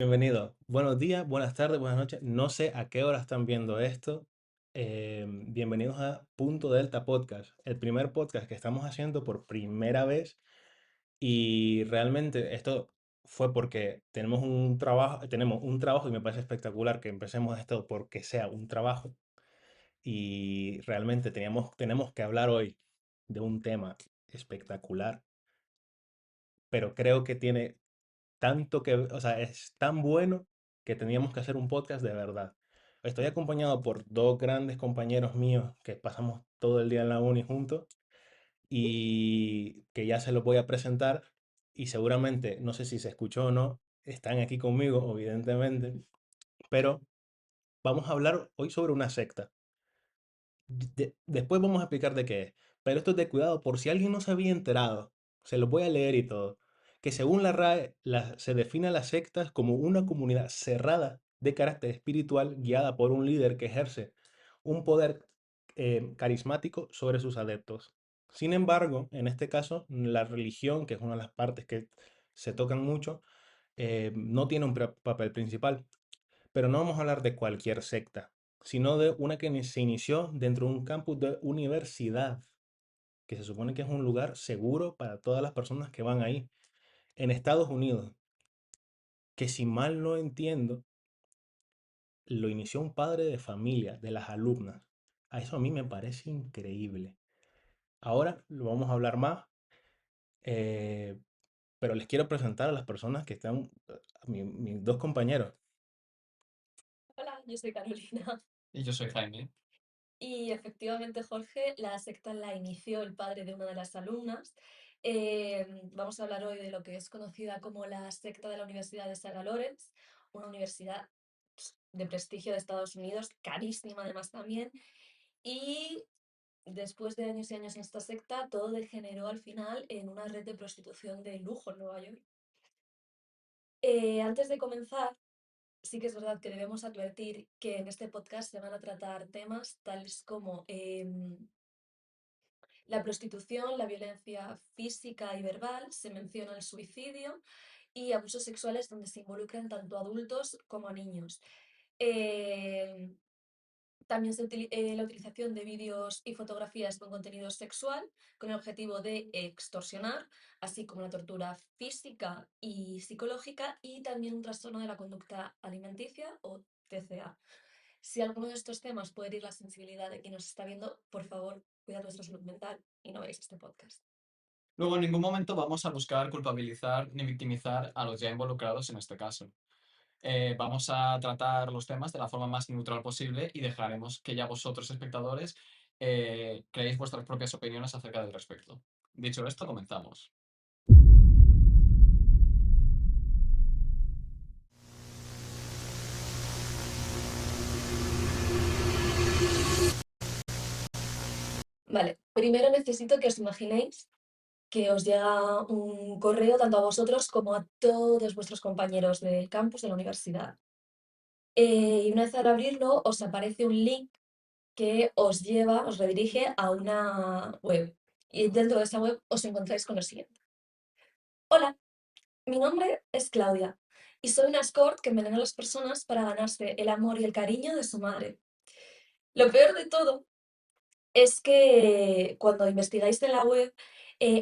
Bienvenido. Buenos días, buenas tardes, buenas noches. No sé a qué hora están viendo esto. Bienvenidos a Punto Delta Podcast, el primer podcast que estamos haciendo por primera vez. Y realmente esto fue porque tenemos un trabajo y me parece espectacular que empecemos esto porque sea un trabajo. Y realmente tenemos que hablar hoy de un tema espectacular, pero creo que tiene tanto que, o sea, es tan bueno que teníamos que hacer un podcast de verdad. Estoy acompañado por dos grandes compañeros míos que pasamos todo el día en la uni juntos y que ya se los voy a presentar y seguramente, no sé si se escuchó o no, están aquí conmigo, evidentemente, pero vamos a hablar hoy sobre una secta. Después vamos a explicar de qué es. Pero esto es de cuidado, por si alguien no se había enterado, se los voy a leer y todo. Que según la RAE, se define a las sectas como una comunidad cerrada de carácter espiritual guiada por un líder que ejerce un poder carismático sobre sus adeptos. Sin embargo, en este caso, la religión, que es una de las partes que se tocan mucho, no tiene un papel principal. Pero no vamos a hablar de cualquier secta, sino de una que se inició dentro de un campus de universidad, que se supone que es un lugar seguro para todas las personas que van ahí, en Estados Unidos, que si mal no entiendo, lo inició un padre de familia de las alumnas. A eso a mí me parece increíble. Ahora lo vamos a hablar más, eh, pero les quiero presentar a las personas que están, a mis dos compañeros. Hola, yo soy Carolina. Y yo soy Jaime. Y efectivamente, Jorge, la secta la inició el padre de una de las alumnas. Vamos a hablar hoy de lo que es conocida como la secta de la Universidad de Sarah Lawrence, una universidad de prestigio de Estados Unidos, carísima además también. Y después de años y años en esta secta, todo degeneró al final en una red de prostitución de lujo en Nueva York. Antes de comenzar, sí que es verdad que debemos advertir que en este podcast se van a tratar temas tales como la prostitución, la violencia física y verbal, se menciona el suicidio y abusos sexuales donde se involucran tanto adultos como niños. Eh, También la utilización de vídeos y fotografías con contenido sexual con el objetivo de extorsionar, así como la tortura física y psicológica y también un trastorno de la conducta alimenticia o TCA. Si alguno de estos temas puede herir la sensibilidad de quien nos está viendo, por favor, cuidad vuestra salud mental y no veáis este podcast. Luego, en ningún momento vamos a buscar culpabilizar ni victimizar a los ya involucrados en este caso. Vamos a tratar los temas de la forma más neutral posible y dejaremos que ya vosotros, espectadores, creéis vuestras propias opiniones acerca del respecto. Dicho esto, comenzamos. Vale, primero necesito que os imaginéis que os llega un correo tanto a vosotros como a todos vuestros compañeros del campus de la universidad. Y una vez al abrirlo, os aparece un link que os lleva, os redirige a una web. Y dentro de esa web os encontráis con lo siguiente. Hola, mi nombre es Claudia y soy una escort que envenena a las personas para ganarse el amor y el cariño de su madre. Lo peor de todo es que cuando investigáis en la web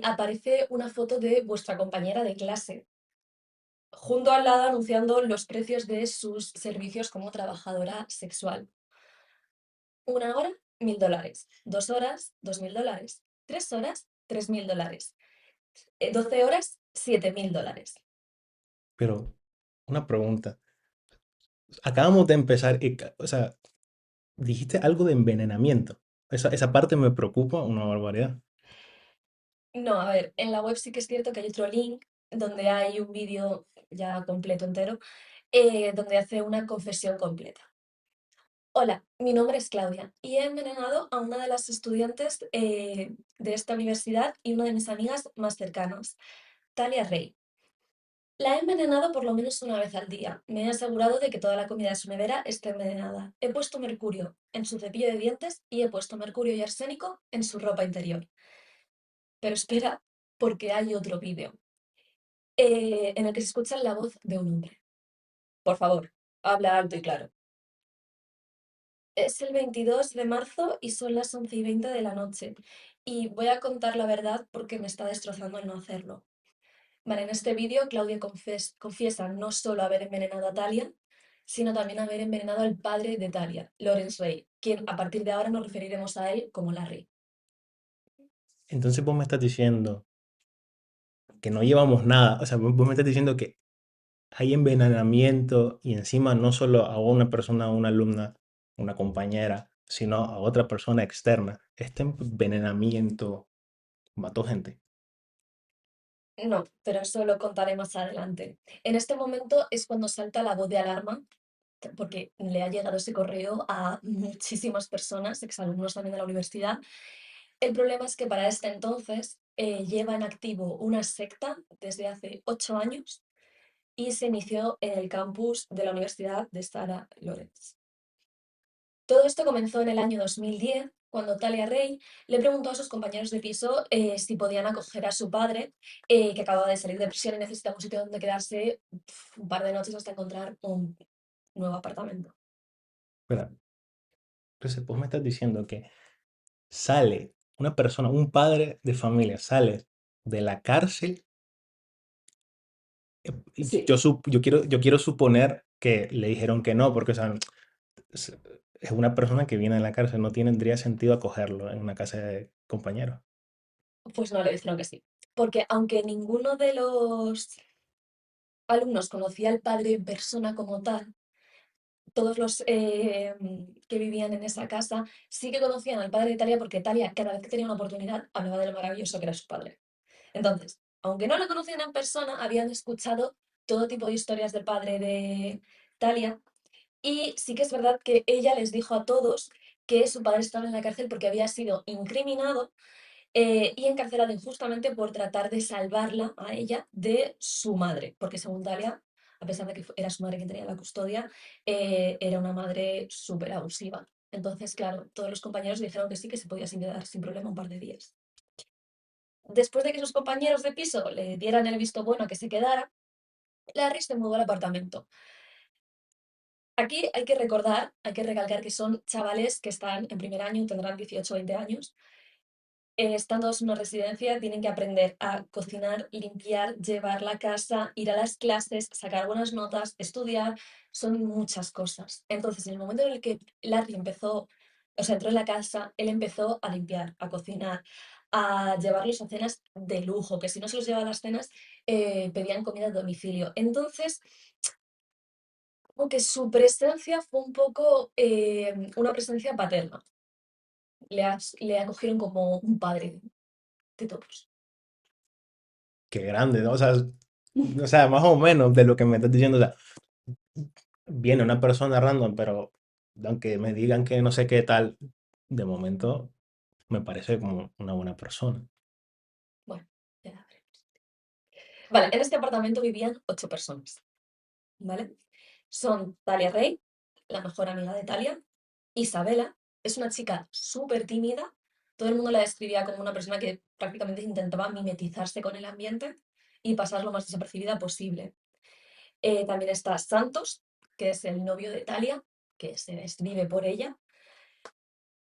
aparece una foto de vuestra compañera de clase, junto al lado anunciando los precios de sus servicios como trabajadora sexual. Una hora, $1000. 2 horas, $2000. 3 horas, $3000. 12 horas, $7000. Pero una pregunta. Acabamos de empezar y, o sea, dijiste algo de envenenamiento. Esa parte me preocupa una barbaridad. No, a ver, en la web sí que es cierto que hay otro link donde hay un vídeo ya completo entero, donde hace una confesión completa. Hola, mi nombre es Claudia y he envenenado a una de las estudiantes de esta universidad y una de mis amigas más cercanas, Talia Rey. La he envenenado por lo menos una vez al día. Me he asegurado de que toda la comida de su nevera esté envenenada. He puesto mercurio en su cepillo de dientes y he puesto mercurio y arsénico en su ropa interior. Pero espera, porque hay otro vídeo en el que se escucha la voz de un hombre. Por favor, habla alto y claro. Es el 22 de marzo y son las 11:20 de la noche. Y voy a contar la verdad porque me está destrozando el no hacerlo. Vale, en este vídeo Claudia confiesa no solo haber envenenado a Talia, sino también haber envenenado al padre de Talia, Lawrence Ray, quien a partir de ahora nos referiremos a él como Larry. Entonces vos me estás diciendo que no llevamos nada, o sea, vos me estás diciendo que hay envenenamiento y encima no solo a una persona, a una alumna, una compañera, sino a otra persona externa. Este envenenamiento mató gente. No, pero eso lo contaré más adelante. En este momento es cuando salta la voz de alarma, porque le ha llegado ese correo a muchísimas personas, exalumnos también de la universidad. El problema es que para este entonces lleva en activo una secta desde hace 8 años y se inició en el campus de la Universidad de Sarah Lawrence. Todo esto comenzó en el año 2010, cuando Talia Rey le preguntó a sus compañeros de piso si podían acoger a su padre, que acababa de salir de prisión y necesitaba un sitio donde quedarse un par de noches hasta encontrar un nuevo apartamento. Espera, entonces vos me estás diciendo que sale una persona, un padre de familia, sale de la cárcel. Y Sí. yo quiero suponer que le dijeron que no, porque o sea, es es una persona que viene de la cárcel, no tendría sentido acogerlo en una casa de compañeros. Pues no, le dijeron que sí. Porque aunque ninguno de los alumnos conocía al padre en persona como tal, todos los que vivían en esa casa sí que conocían al padre de Talia porque Talia, cada vez que tenía una oportunidad, hablaba de lo maravilloso que era su padre. Entonces, aunque no lo conocían en persona, habían escuchado todo tipo de historias del padre de Talia. Y sí que es verdad que ella les dijo a todos que su padre estaba en la cárcel porque había sido incriminado y encarcelado injustamente por tratar de salvarla a ella de su madre, porque según Dalia, a pesar de que era su madre quien tenía la custodia, era una madre súper abusiva. Entonces, claro, todos los compañeros dijeron que sí, que se podía sin quedar sin problema un par de días. Después de que sus compañeros de piso le dieran el visto bueno a que se quedara, Larry se mudó al apartamento. Aquí hay que recordar, hay que recalcar que son chavales que están en primer año, tendrán 18 o 20 años, estando en una residencia, tienen que aprender a cocinar, limpiar, llevar la casa, ir a las clases, sacar buenas notas, estudiar, son muchas cosas. Entonces, en el momento en el que Larry empezó, o sea, entró en la casa, él empezó a limpiar, a cocinar, a llevarlos a cenas de lujo, que si no se los llevaba a las cenas, pedían comida a domicilio. Entonces, como que su presencia fue un poco una presencia paterna. Le acogieron como un padre de todos. Qué grande, ¿no? O sea, más o menos de lo que me estás diciendo, o sea, viene una persona random, pero aunque me digan que no sé qué tal, de momento me parece como una buena persona. Bueno, ya veremos. Vale, en este apartamento vivían 8 personas, ¿vale? Son Talia Rey, la mejor amiga de Talia, Isabela, es una chica súper tímida, todo el mundo la describía como una persona que prácticamente intentaba mimetizarse con el ambiente y pasar lo más desapercibida posible. También está Santos, que es el novio de Talia, que se desvive por ella.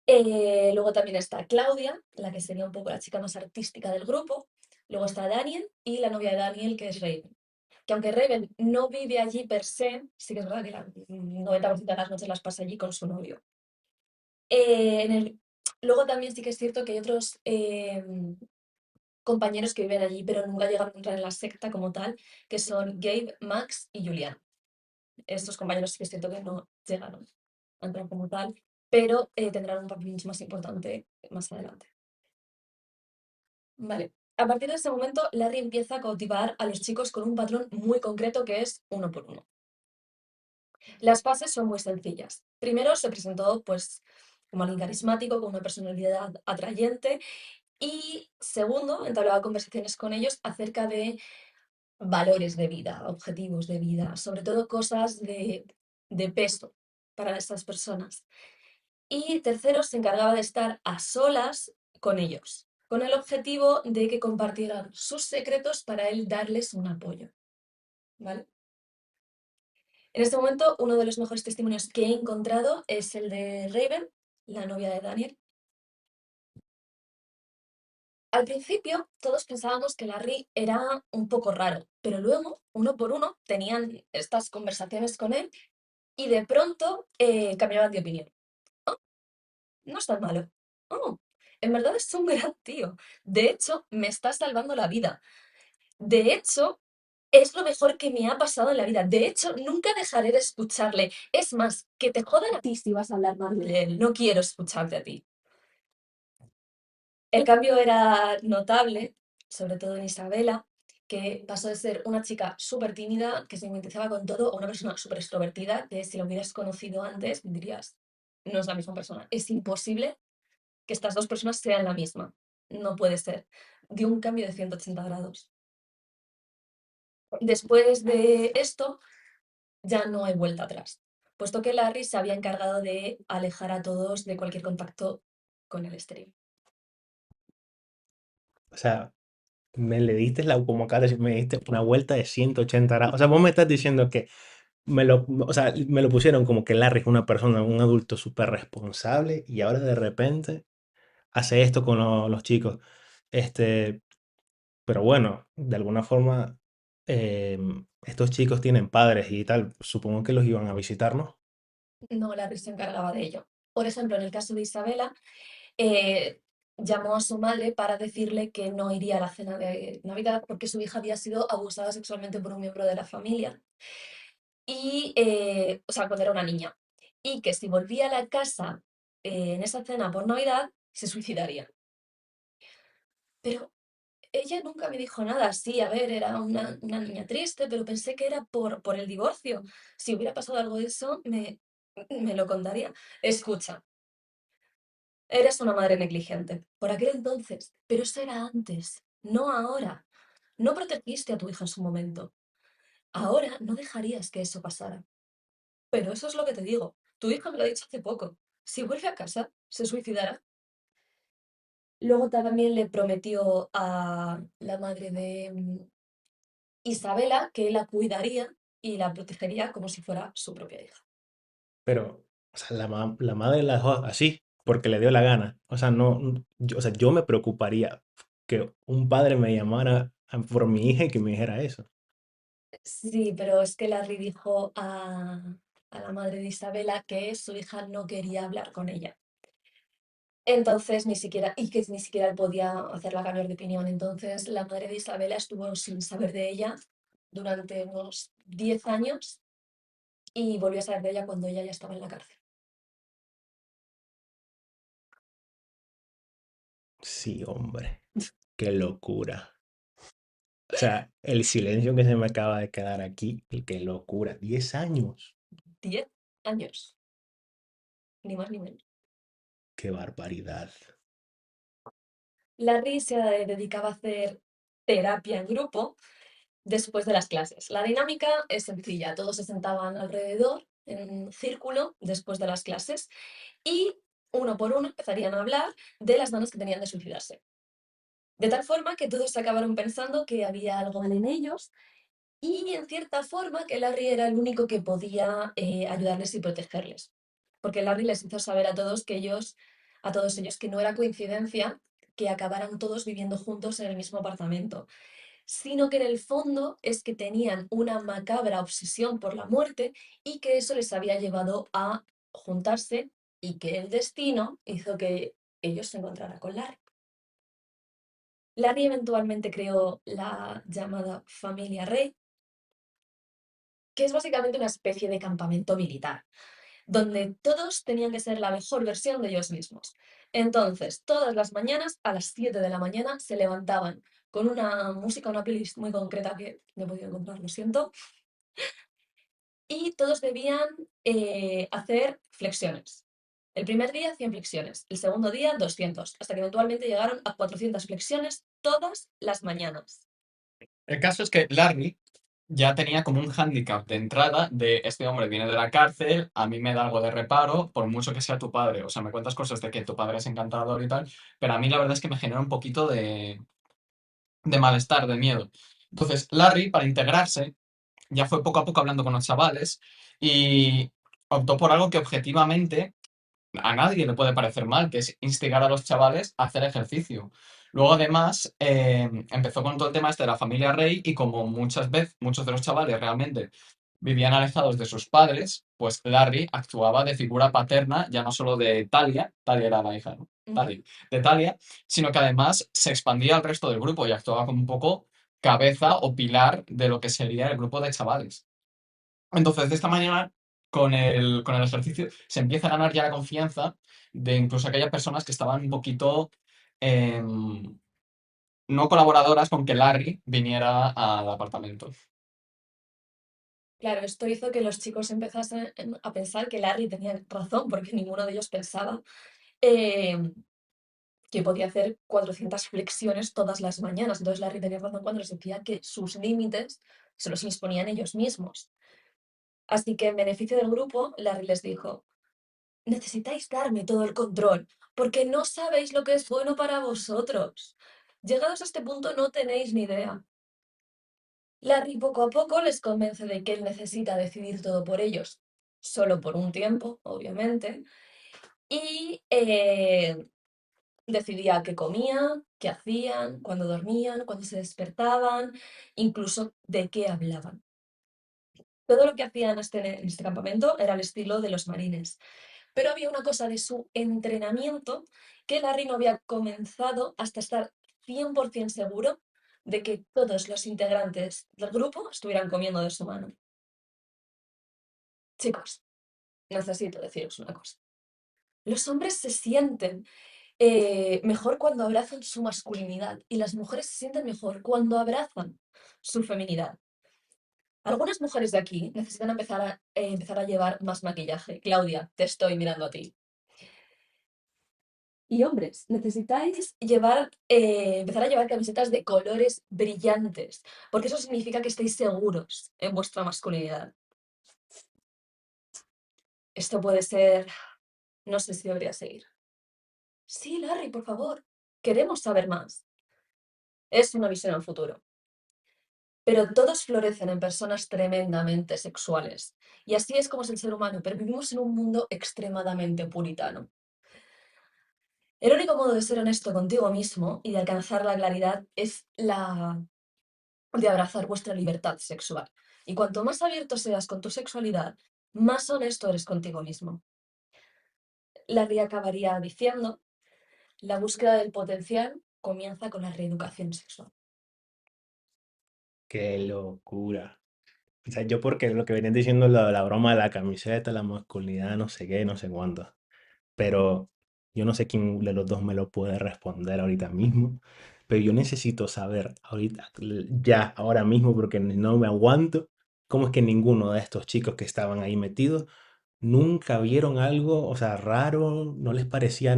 Luego también está Claudia, la que sería un poco la chica más artística del grupo. Luego está Daniel y la novia de Daniel, que es Raven. Que aunque Raven no vive allí per se, sí que es verdad que el 90% de las noches las pasa allí con su novio. Eh, en el- Luego también sí que es cierto que hay otros compañeros que viven allí, pero nunca llegan a entrar en la secta como tal, que son Gabe, Max y Julián. Estos compañeros sí que es cierto que no llegaron a entrar como tal, pero tendrán un papel mucho más importante más adelante. Vale. A partir de ese momento, Larry empieza a cautivar a los chicos con un patrón muy concreto que es uno por uno. Las fases son muy sencillas. Primero se presentó pues como alguien carismático, con una personalidad atrayente y segundo, entablaba conversaciones con ellos acerca de valores de vida, objetivos de vida, sobre todo cosas de peso para estas personas. Y tercero, se encargaba de estar a solas con ellos, con el objetivo de que compartieran sus secretos para él darles un apoyo. ¿Vale? En este momento, uno de los mejores testimonios que he encontrado es el de Raven, la novia de Daniel. Al principio, todos pensábamos que Larry era un poco raro, pero luego, uno por uno, tenían estas conversaciones con él y de pronto cambiaban de opinión. "Oh, no es tan malo. Oh, en verdad es un gran tío. De hecho, me está salvando la vida. De hecho, es lo mejor que me ha pasado en la vida. De hecho, nunca dejaré de escucharle. Es más, que te jodan a ti si vas a hablar mal de él. No quiero escucharte a ti". El cambio era notable, sobre todo en Isabela, que pasó de ser una chica súper tímida, que se mimetizaba con todo, a una persona súper extrovertida, que si la hubieras conocido antes dirías, no es la misma persona. Es imposible que estas dos personas sean la misma. No puede ser. Dio un cambio de 180 grados. Después de esto, ya no hay vuelta atrás, puesto que Larry se había encargado de alejar a todos de cualquier contacto con el exterior. O sea, me le diste la, como acá me diste una vuelta de 180 grados. O sea, vos me estás diciendo que o sea, me lo pusieron como que Larry es una persona, un adulto súper responsable y ahora de repente hace esto con los chicos. Este, pero bueno, de alguna forma, estos chicos tienen padres y tal. Supongo que los iban a visitar, ¿no? No, Larry se encargaba de ello. Por ejemplo, en el caso de Isabela, eh, llamó a su madre para decirle que no iría a la cena de Navidad porque su hija había sido abusada sexualmente por un miembro de la familia. Y, o sea, cuando era una niña. Y que si volvía a la casa en esa cena por Navidad, se suicidaría. Pero ella nunca me dijo nada. Sí, a ver, era una niña triste, pero pensé que era por el divorcio. Si hubiera pasado algo de eso, me lo contaría. Escucha, eres una madre negligente. Por aquel entonces, pero eso era antes, no ahora. No protegiste a tu hija en su momento. Ahora no dejarías que eso pasara. Pero eso es lo que te digo. Tu hija me lo ha dicho hace poco. Si vuelve a casa, se suicidará. Luego también le prometió a la madre de Isabela que la cuidaría y la protegería como si fuera su propia hija. Pero, o sea, la madre la dejó así porque le dio la gana. O sea, no, o sea, yo me preocuparía que un padre me llamara por mi hija y que me dijera eso. Sí, pero es que Larry dijo a la madre de Isabela que su hija no quería hablar con ella. Entonces, ni siquiera, y que ni siquiera él podía hacerla cambiar de opinión. Entonces, la madre de Isabela estuvo sin saber de ella durante unos 10 años y volvió a saber de ella cuando ella ya estaba en la cárcel. Sí, hombre, qué locura. O sea, el silencio que se me acaba de quedar aquí, y qué locura. 10 años. 10 años, ni más ni menos. Qué barbaridad. Larry se dedicaba a hacer terapia en grupo después de las clases. La dinámica es sencilla, todos se sentaban alrededor en un círculo después de las clases y uno por uno empezarían a hablar de las ganas que tenían de suicidarse. De tal forma que todos acabaron pensando que había algo mal en ellos y en cierta forma que Larry era el único que podía ayudarles y protegerles. Porque Larry les hizo saber a todos a todos ellos, que no era coincidencia que acabaran todos viviendo juntos en el mismo apartamento, sino que en el fondo es que tenían una macabra obsesión por la muerte y que eso les había llevado a juntarse y que el destino hizo que ellos se encontraran con Larry. Larry eventualmente creó la llamada Familia Rey, que es básicamente una especie de campamento militar, donde todos tenían que ser la mejor versión de ellos mismos. Entonces, todas las mañanas, a las 7 de la mañana, se levantaban con una música, una playlist muy concreta que no he podido encontrar, lo siento, y todos debían hacer flexiones. El primer día 100 flexiones, el segundo día 200, hasta que eventualmente llegaron a 400 flexiones todas las mañanas. El caso es que Larry ya tenía como un hándicap de entrada de este hombre viene de la cárcel, a mí me da algo de reparo, por mucho que sea tu padre. O sea, me cuentas cosas de que tu padre es encantador y tal, pero a mí la verdad es que me genera un poquito de malestar, de miedo. Entonces, Larry, para integrarse, ya fue poco a poco hablando con los chavales y optó por algo que objetivamente a nadie le puede parecer mal, que es instigar a los chavales a hacer ejercicio. Luego, además, empezó con todo el tema este de la familia Rey y como muchas veces, muchos de los chavales realmente vivían alejados de sus padres, pues Larry actuaba de figura paterna, ya no solo de Talia, Talia era la hija, ¿no? Ujú. Talia, de Talia, sino que además se expandía al resto del grupo y actuaba como un poco cabeza o pilar de lo que sería el grupo de chavales. Entonces, de esta manera, con el ejercicio, se empieza a ganar ya la confianza de incluso aquellas personas que estaban un poquito no colaboradoras con que Larry viniera al apartamento. Claro, esto hizo que los chicos empezasen a pensar que Larry tenía razón, porque ninguno de ellos pensaba em, que podía hacer 400 flexiones todas las mañanas. Entonces Larry tenía razón cuando les decía que sus límites se los imponían ellos mismos. Así que en beneficio del grupo, Larry les dijo, necesitáis darme todo el control, porque no sabéis lo que es bueno para vosotros. Llegados a este punto no tenéis ni idea. Larry poco a poco les convence de que él necesita decidir todo por ellos, solo por un tiempo, obviamente, y decidía qué comían, qué hacían, cuándo dormían, cuándo se despertaban, incluso de qué hablaban. Todo lo que hacían en este campamento era el estilo de los marines. Pero había una cosa de su entrenamiento que Larry no había comenzado hasta estar 100% seguro de que todos los integrantes del grupo estuvieran comiendo de su mano. Chicos, necesito deciros una cosa. Los hombres se sienten mejor cuando abrazan su masculinidad y las mujeres se sienten mejor cuando abrazan su feminidad. Algunas mujeres de aquí necesitan empezar a llevar más maquillaje. Claudia, te estoy mirando a ti. Y hombres, necesitáis empezar a llevar camisetas de colores brillantes, porque eso significa que estáis seguros en vuestra masculinidad. Esto puede ser, no sé si debería seguir. Sí, Larry, por favor. Queremos saber más. Es una visión al futuro. Pero todos florecen en personas tremendamente sexuales. Y así es como es el ser humano, pero vivimos en un mundo extremadamente puritano. El único modo de ser honesto contigo mismo y de alcanzar la claridad es la de abrazar vuestra libertad sexual. Y cuanto más abierto seas con tu sexualidad, más honesto eres contigo mismo. Larry acabaría diciendo, la búsqueda del potencial comienza con la reeducación sexual. Qué locura. O sea, yo porque lo que venían diciendo la broma de la camiseta, la masculinidad, no sé qué, no sé cuánto. Pero yo no sé quién de los dos me lo puede responder ahorita mismo. Pero yo necesito saber ahorita, ya, ahora mismo, porque no me aguanto, cómo es que ninguno de estos chicos que estaban ahí metidos nunca vieron algo, o sea, raro, no les parecía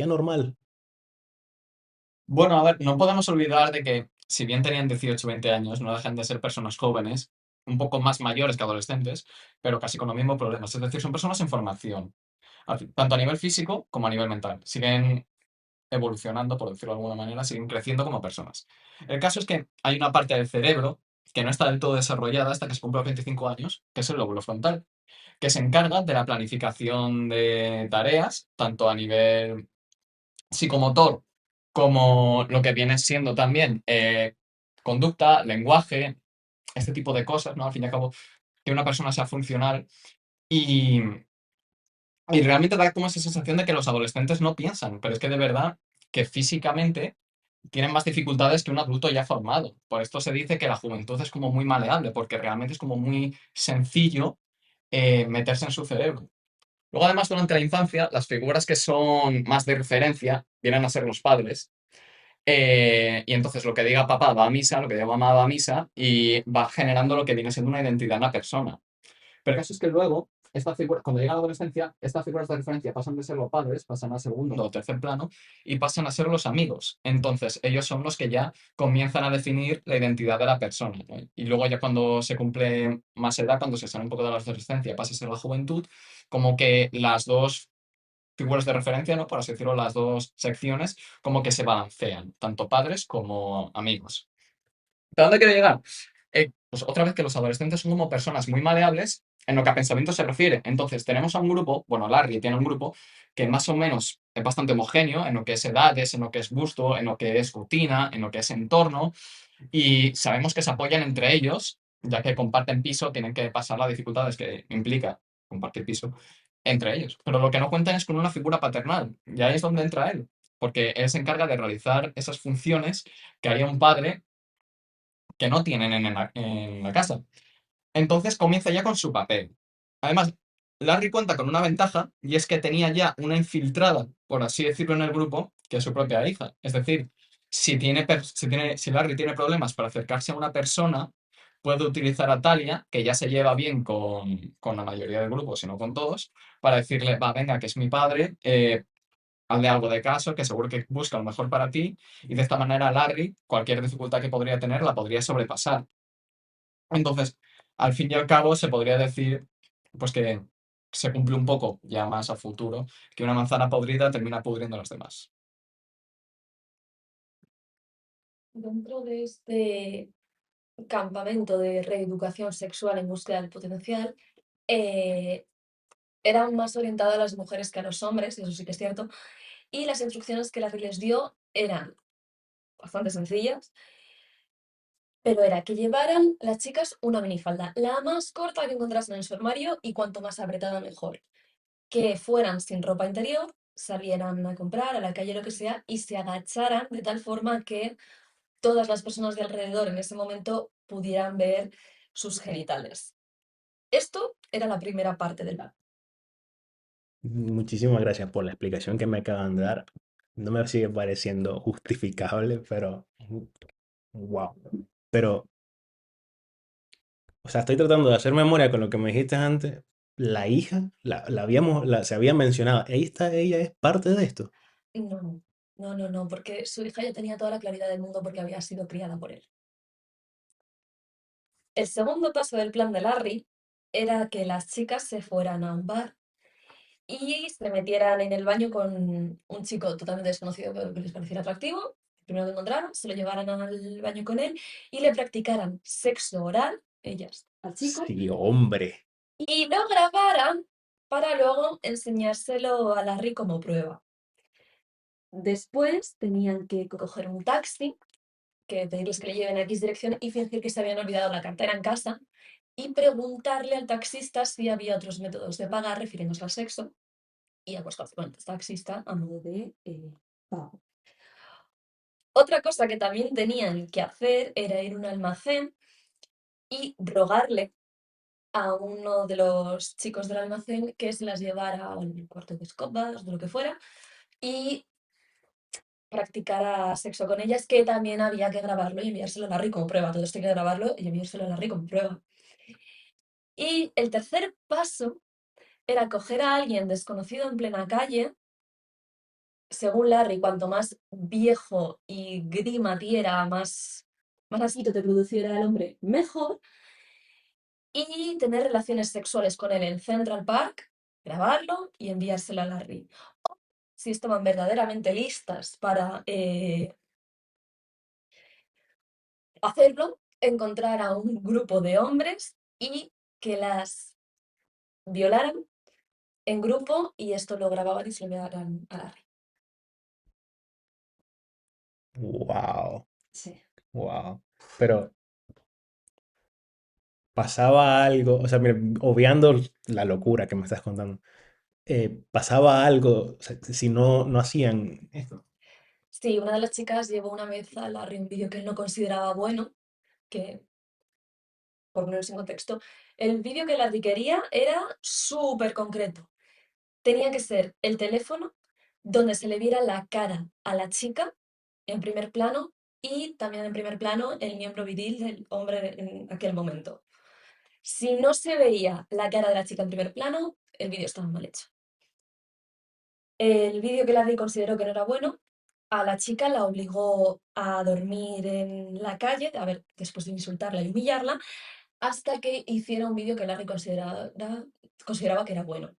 normal. Bueno, a ver, no podemos olvidar de que si bien tenían 18 o 20 años, no dejan de ser personas jóvenes, un poco más mayores que adolescentes, pero casi con los mismos problemas. Es decir, son personas en formación, tanto a nivel físico como a nivel mental. Siguen evolucionando, por decirlo de alguna manera, siguen creciendo como personas. El caso es que hay una parte del cerebro que no está del todo desarrollada hasta que se cumple los 25 años, que es el lóbulo frontal, que se encarga de la planificación de tareas, tanto a nivel psicomotor como lo que viene siendo también conducta, lenguaje, este tipo de cosas, ¿no? Al fin y al cabo, que una persona sea funcional y realmente da como esa sensación de que los adolescentes no piensan, pero es que de verdad que físicamente tienen más dificultades que un adulto ya formado. Por esto se dice que la juventud es como muy maleable, porque realmente es como muy sencillo meterse en su cerebro. Luego, además, durante la infancia, las figuras que son más de referencia vienen a ser los padres. Y entonces lo que diga papá va a misa, lo que diga mamá va a misa, y va generando lo que viene siendo una identidad en la persona. Pero el caso es que luego, cuando llega la adolescencia, estas figuras de referencia pasan de ser los padres, pasan a segundo o tercer plano y pasan a ser los amigos. Entonces, ellos son los que ya comienzan a definir la identidad de la persona, ¿no? Y luego ya cuando se cumple más edad, cuando se sale un poco de la adolescencia, pasa a ser la juventud, como que las dos figuras de referencia, ¿no? Por así decirlo, las dos secciones, como que se balancean, tanto padres como amigos. ¿A dónde quiero llegar? pues otra vez que los adolescentes son como personas muy maleables en lo que a pensamiento se refiere. Entonces, tenemos a un grupo, bueno, Larry tiene un grupo que más o menos es bastante homogéneo en lo que es edades, en lo que es gusto, en lo que es rutina, en lo que es entorno, y sabemos que se apoyan entre ellos, ya que comparten piso, tienen que pasar las dificultades que implica compartir piso entre ellos. Pero lo que no cuentan es con una figura paternal, y ahí es donde entra él, porque él se encarga de realizar esas funciones que haría un padre que no tienen en la casa. Entonces comienza ya con su papel. Además, Larry cuenta con una ventaja y es que tenía ya una infiltrada, por así decirlo, en el grupo, que es su propia hija. Es decir, si Larry tiene problemas para acercarse a una persona, puede utilizar a Talia, que ya se lleva bien con la mayoría del grupo, si no con todos, para decirle, va, venga, que es mi padre, hazle algo de caso, que seguro que busca lo mejor para ti, y de esta manera Larry, cualquier dificultad que podría tener, la podría sobrepasar. Entonces, al fin y al cabo, se podría decir, pues que se cumple un poco ya más a futuro, que una manzana podrida termina pudriendo a las demás. Dentro de este campamento de reeducación sexual en búsqueda del potencial, eh, era más orientado a las mujeres que a los hombres, eso sí que es cierto, y las instrucciones que Larry les dio eran bastante sencillas, pero era que llevaran las chicas una minifalda, la más corta que encontrasen en su armario y cuanto más apretada mejor. Que fueran sin ropa interior, salieran a comprar a la calle, lo que sea, y se agacharan de tal forma que todas las personas de alrededor en ese momento pudieran ver sus genitales. Esto era la primera parte del plan. Muchísimas gracias por la explicación que me acaban de dar. No me sigue pareciendo justificable, pero wow. Pero, o sea, estoy tratando de hacer memoria con lo que me dijiste antes. La hija, se había mencionado. Ella es parte de esto. No, no, porque su hija ya tenía toda la claridad del mundo porque había sido criada por él. El segundo paso del plan de Larry era que las chicas se fueran a un bar y se metieran en el baño con un chico totalmente desconocido pero que les pareciera atractivo. El primero que encontraron, se lo llevaran al baño con él y le practicaran sexo oral, ellas, al chico, Sí, hombre. y lo grabaran para luego enseñárselo a Larry como prueba. Después tenían que coger un taxi, que pedirles que le lleven a X dirección y fingir que se habían olvidado la cartera en casa y preguntarle al taxista si había otros métodos de pagar refiriéndose al sexo y acostarse con el taxista a modo de pago. Otra cosa que también tenían que hacer era ir a un almacén y rogarle a uno de los chicos del almacén que se las llevara al cuarto de escopas, de lo que fuera, y practicara sexo con ellas, que también había que grabarlo y enviárselo a Larry como prueba. Todo esto hay que grabarlo y enviárselo a Larry como prueba. Y el tercer paso era coger a alguien desconocido en plena calle. Según Larry, cuanto más viejo y grima diera, más asquito te produciera el hombre, mejor. Y tener relaciones sexuales con él en Central Park, grabarlo y enviárselo a Larry. Si estaban verdaderamente listas para hacerlo, encontrar a un grupo de hombres y que las violaran en grupo y esto lo grababan y se lo enviaran a Larry. Wow, Sí. wow. Pero pasaba algo, o sea, mira, obviando la locura que me estás contando, pasaba algo, o sea, si no hacían esto. Sí, una de las chicas llevó una vez a Larry un vídeo que él no consideraba bueno, que, por ponerse en contexto, el vídeo que Larry quería era súper concreto. Tenía que ser el teléfono donde se le viera la cara a la chica en primer plano y también en primer plano el miembro viril del hombre en aquel momento. Si no se veía la cara de la chica en primer plano, el vídeo estaba mal hecho. El vídeo que Larry consideró que no era bueno, a la chica la obligó a dormir en la calle, a ver, después de insultarla y humillarla, hasta que hiciera un vídeo que Larry consideraba que era bueno.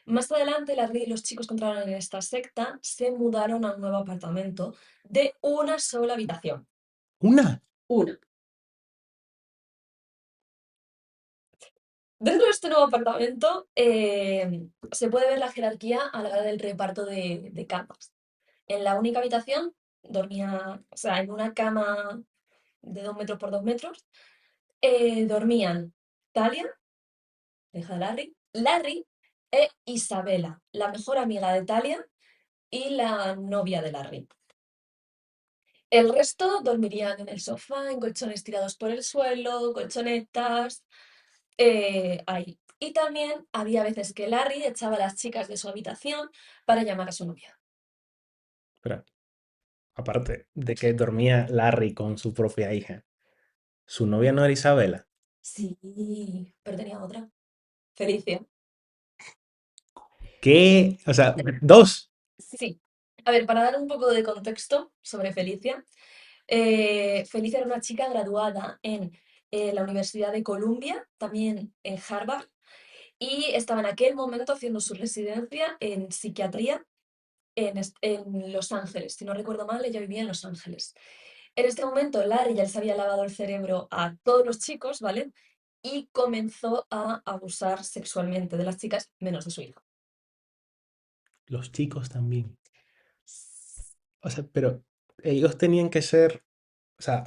Más adelante, Larry y los chicos que entraron en esta secta se mudaron a un nuevo apartamento de una sola habitación. Una. Una. Dentro de este nuevo apartamento se puede ver la jerarquía a la hora del reparto de camas. En la única habitación dormía, o sea, en una cama de 2 metros por 2 metros, dormían Talia, la hija de Larry e Isabela, la mejor amiga de Talia y la novia de Larry. El resto dormirían en el sofá, en colchones tirados por el suelo, colchonetas, ahí. Y también había veces que Larry echaba a las chicas de su habitación para llamar a su novia. Pero aparte de que dormía Larry con su propia hija, su novia no era Isabela. Sí, pero tenía otra, Felicia. ¿Qué? O sea, dos. Sí. A ver, para dar un poco de contexto sobre Felicia, Felicia era una chica graduada en la Universidad de Columbia, también en Harvard, y estaba en aquel momento haciendo su residencia en psiquiatría en Los Ángeles. Si no recuerdo mal, ella vivía en Los Ángeles. En este momento, Larry ya les había lavado el cerebro a todos los chicos, ¿vale? Y comenzó a abusar sexualmente de las chicas, menos de su hija. Los chicos también. O sea, pero ellos tenían que ser, o sea,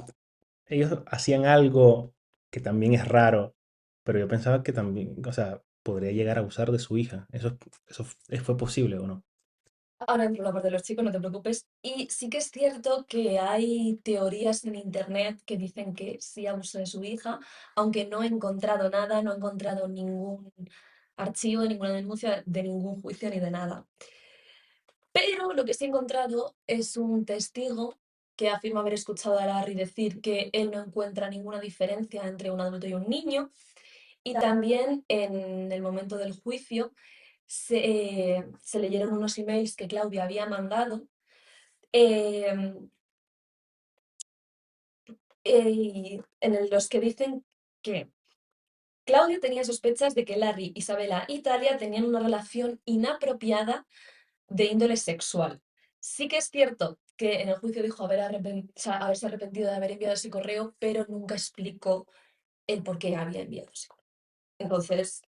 ellos hacían algo que también es raro, pero yo pensaba que también, o sea, podría llegar a abusar de su hija. Eso fue posible o no. Ahora entro en la parte de los chicos, no te preocupes. Y sí que es cierto que hay teorías en internet que dicen que sí abusó de su hija, aunque no he encontrado nada, no he encontrado ningún archivo, ninguna denuncia de ningún juicio ni de nada. Pero lo que sí he encontrado es un testigo que afirma haber escuchado a Larry decir que él no encuentra ninguna diferencia entre un adulto y un niño. Y también en el momento del juicio se leyeron unos emails que Claudia había mandado eh, los que dicen que Claudia tenía sospechas de que Larry, Isabela y Talia tenían una relación inapropiada de índole sexual. Sí que es cierto que en el juicio dijo o sea, haberse arrepentido de haber enviado ese correo, pero nunca explicó el por qué había enviado ese correo. Entonces,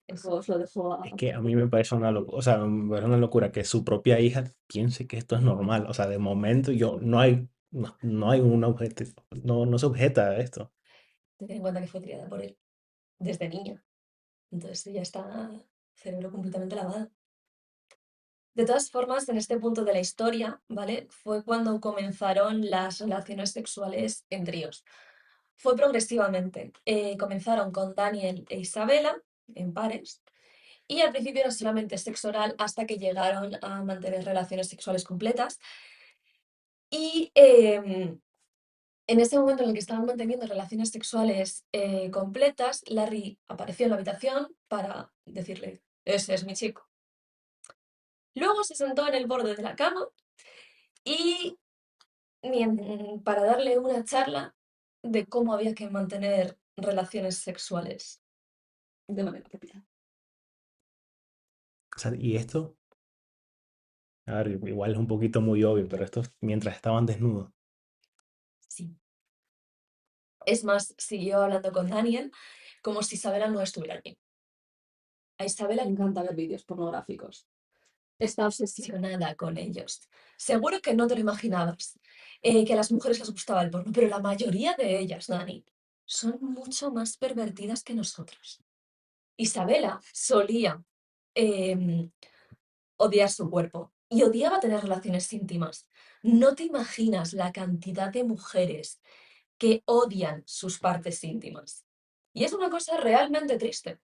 eso os lo dejo Es a... que a mí me parece una locura, o sea, me parece una locura que su propia hija piense que esto es normal. O sea, de momento no hay un objeto, no se objeta a esto. Tener en cuenta que fue criada por él desde niña. Entonces ya está cerebro completamente lavado. De todas formas, en este punto de la historia, ¿vale? Fue cuando comenzaron las relaciones sexuales en tríos. Fue progresivamente. Comenzaron con Daniel e Isabela, en pares, y al principio era solamente sexo oral hasta que llegaron a mantener relaciones sexuales completas. Y en ese momento en el que estaban manteniendo relaciones sexuales completas, Larry apareció en la habitación para decirle, ese es mi chico. Luego se sentó en el borde de la cama y para darle una charla de cómo había que mantener relaciones sexuales de manera apropiada. O sea, y esto, a ver, igual es un poquito muy obvio, pero esto mientras estaban desnudos. Sí. Es más, siguió hablando con Daniel como si Isabela no estuviera allí. A Isabela le encanta ver vídeos pornográficos. Está obsesionada con ellos. Seguro que no te lo imaginabas, que a las mujeres les gustaba el porno, pero la mayoría de ellas, Dani, son mucho más pervertidas que nosotros. Isabela solía em, odiar su cuerpo y odiaba tener relaciones íntimas. No te imaginas la cantidad de mujeres que odian sus partes íntimas. Y es una cosa realmente triste.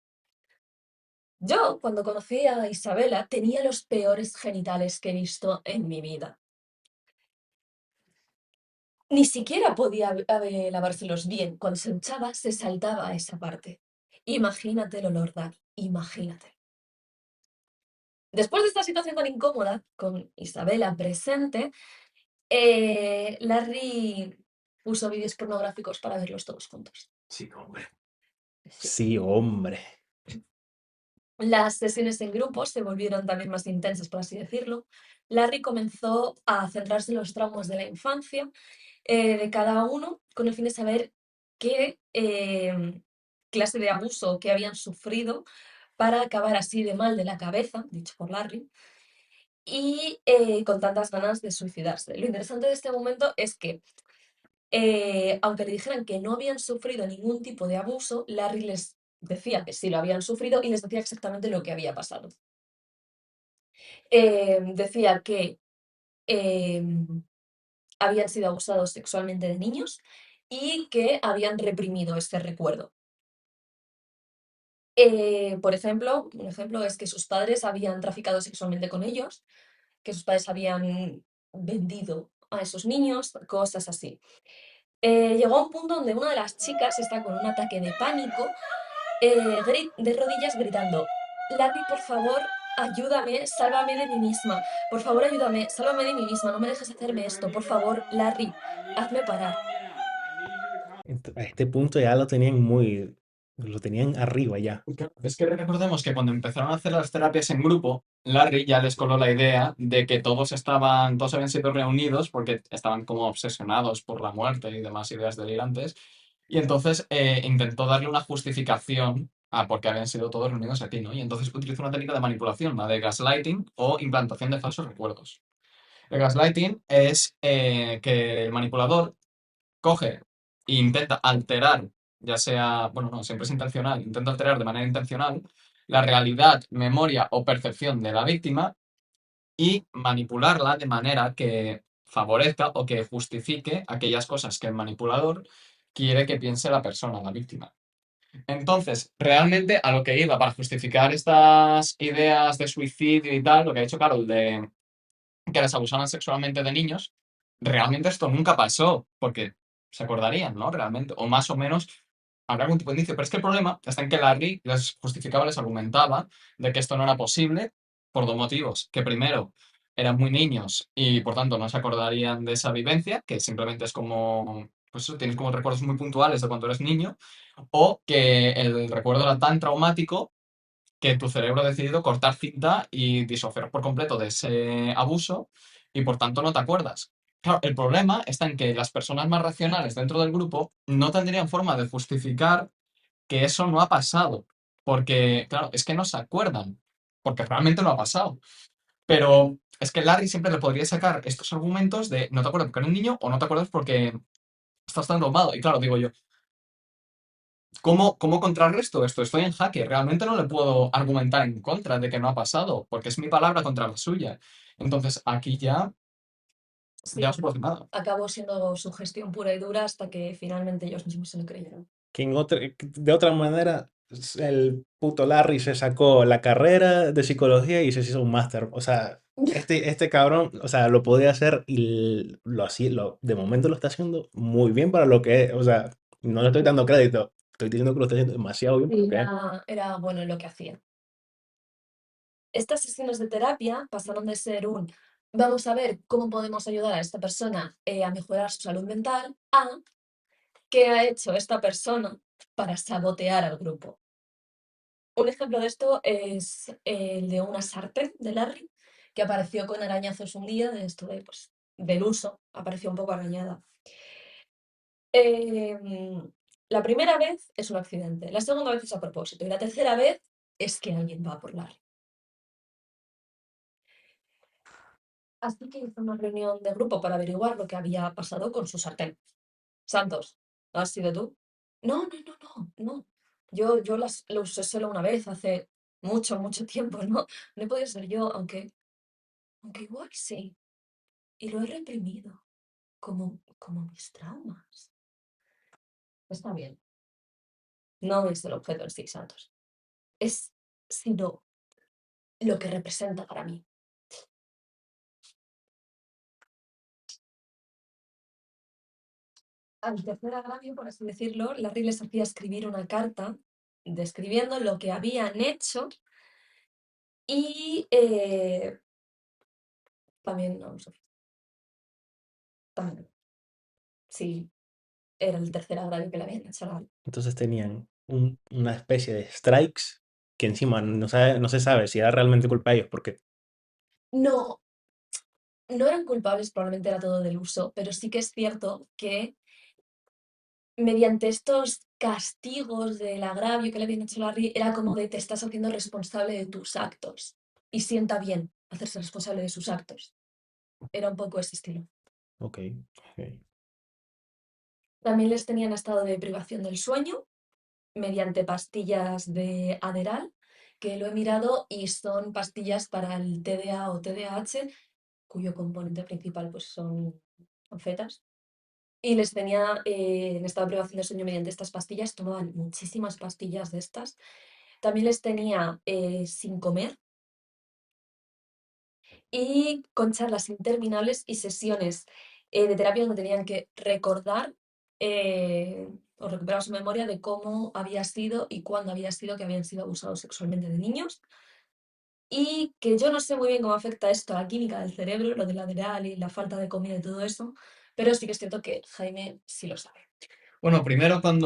Yo, cuando conocí a Isabela, tenía los peores genitales que he visto en mi vida. Ni siquiera podía lavárselos bien. Cuando se duchaba, se saltaba a esa parte. Imagínate el olor, Dani. Imagínate. Después de esta situación tan incómoda, con Isabela presente, Larry puso vídeos pornográficos para verlos todos juntos. Sí, hombre. Sí. Sí, hombre. Las sesiones en grupo se volvieron también más intensas, por así decirlo. Larry comenzó a centrarse en los traumas de la infancia de cada uno con el fin de saber qué, clase de abuso que habían sufrido para acabar así de mal de la cabeza, dicho por Larry, y con tantas ganas de suicidarse. Lo interesante de este momento es que, aunque le dijeran que no habían sufrido ningún tipo de abuso, Larry les decía que sí lo habían sufrido y les decía exactamente lo que había pasado. Decía que habían sido abusados sexualmente de niños y que habían reprimido este recuerdo. Por ejemplo, un ejemplo es que sus padres habían traficado sexualmente con ellos, que sus padres habían vendido a esos niños, cosas así. Llegó a un punto donde una de las chicas está con un ataque de pánico, de rodillas gritando, Larry, por favor, ayúdame, sálvame de mí misma, por favor, ayúdame, sálvame de mí misma, no me dejes hacerme esto, por favor, Larry, hazme parar. A este punto ya lo tenían arriba ya. Claro, es que recordemos que cuando empezaron a hacer las terapias en grupo, Larry ya les coló la idea de que todos habían sido reunidos porque estaban como obsesionados por la muerte y demás ideas delirantes, y entonces intentó darle una justificación a por qué habían sido todos reunidos aquí, ¿no? Y entonces utilizó una técnica de manipulación, la de gaslighting o implantación de falsos recuerdos. El gaslighting es que el manipulador coge e intenta alterar, ya sea, bueno, no, siempre es intencional, intenta alterar de manera intencional la realidad, memoria o percepción de la víctima y manipularla de manera que favorezca o que justifique aquellas cosas que el manipulador quiere que piense la persona, la víctima. Entonces, realmente a lo que iba para justificar estas ideas de suicidio y tal, lo que ha hecho Carol de que les abusaran sexualmente de niños, realmente esto nunca pasó, porque se acordarían, ¿no? Realmente, o más o menos habrá algún tipo de indicio. Pero es que el problema está en que Larry les justificaba, les argumentaba de que esto no era posible por dos motivos. Que primero, eran muy niños y por tanto no se acordarían de esa vivencia, que simplemente es como, pues eso, tienes como recuerdos muy puntuales de cuando eres niño, o que el recuerdo era tan traumático que tu cerebro ha decidido cortar cinta y disociar por completo de ese abuso y por tanto no te acuerdas. Claro, el problema está en que las personas más racionales dentro del grupo no tendrían forma de justificar que eso no ha pasado, porque, claro, es que no se acuerdan, porque realmente no ha pasado. Pero es que Larry siempre le podría sacar estos argumentos de no te acuerdas porque eres un niño o no te acuerdas porque estás tan traumado. Y claro, digo yo, ¿cómo contrarresto esto? Estoy en jaque. Realmente no le puedo argumentar en contra de que no ha pasado, porque es mi palabra contra la suya. Entonces, aquí ya no Sí, se puede hacer nada. acabó siendo su gestión pura y dura hasta que finalmente ellos mismos se lo creyeron. De otra manera, el puto Larry se sacó la carrera de psicología y se hizo un máster. O sea, este cabrón, o sea, lo podía hacer y lo hacía, de momento lo está haciendo muy bien para lo que es. O sea, no le estoy dando crédito, estoy diciendo que lo está haciendo demasiado bien para lo Sí, que es. era bueno en lo que hacía. Estas sesiones de terapia pasaron de ser un vamos a ver cómo podemos ayudar a esta persona a mejorar su salud mental a qué ha hecho esta persona para sabotear al grupo. Un ejemplo de esto es el de una sartén de Larry que apareció con arañazos un día de esto de, pues, del uso, apareció un poco arañada. La primera vez es un accidente, la segunda vez es a propósito y la tercera vez es que alguien va por Larry. Así que hizo una reunión de grupo para averiguar lo que había pasado con su sartén. Santos, ¿has sido tú? No, no, no, no, no. Yo lo usé solo una vez hace mucho, mucho tiempo, ¿no? No he podido ser yo, aunque igual sí. Y lo he reprimido, como mis traumas. Está bien. No es el objeto en sí, Santos. Es sino lo que representa para mí. Al tercer agravio, por así decirlo, Larry les hacía escribir una carta describiendo lo que habían hecho y también, no, también, sí, era el tercer agravio que le habían hecho a Larry. Entonces tenían una especie de strikes que encima no se sabe si era realmente culpa de ellos, porque No, no eran culpables, probablemente era todo del uso, pero sí que es cierto que mediante estos castigos del agravio que le habían hecho a Larry, era como de te estás haciendo responsable de tus actos. Y sienta bien hacerse responsable de sus actos. Era un poco ese estilo. Ok, ok. También les tenían estado de privación del sueño mediante pastillas de Adderall, que lo he mirado y son pastillas para el TDA o TDAH, cuyo componente principal pues, son anfetas. Y les tenía en estado de privación del sueño mediante estas pastillas, tomaban muchísimas pastillas de estas. También les tenía sin comer y con charlas interminables y sesiones de terapia donde tenían que recordar o recuperar su memoria de cómo había sido y cuándo había sido que habían sido abusados sexualmente de niños. Y que yo no sé muy bien cómo afecta esto a la química del cerebro, lo del lateral y la falta de comida y todo eso, pero sí que es cierto que Jaime sí lo sabe. Bueno, primero con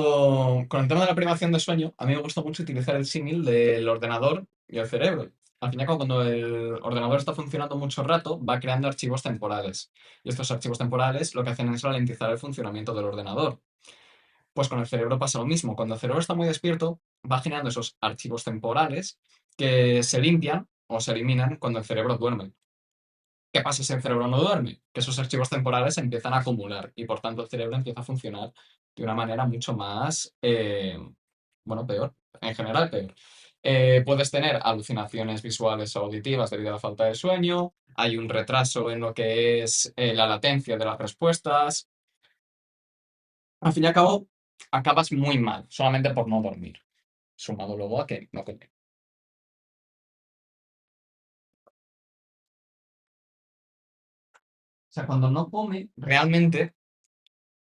el tema de la privación de sueño, a mí me gusta mucho utilizar el símil del ordenador y el cerebro. Al fin y al cabo, cuando el ordenador está funcionando mucho rato, va creando archivos temporales. Y estos archivos temporales lo que hacen es ralentizar el funcionamiento del ordenador. Pues con el cerebro pasa lo mismo. Cuando el cerebro está muy despierto, va generando esos archivos temporales que se limpian o se eliminan cuando el cerebro duerme. ¿Qué pasa si el cerebro no duerme? Que esos archivos temporales se empiezan a acumular y por tanto el cerebro empieza a funcionar de una manera mucho más, bueno, peor, en general peor. Puedes tener alucinaciones visuales o auditivas debido a la falta de sueño, hay un retraso en lo que es la latencia de las respuestas. Al fin y al cabo, acabas muy mal, solamente por no dormir, sumado luego a que no comer. O sea, cuando no come, realmente.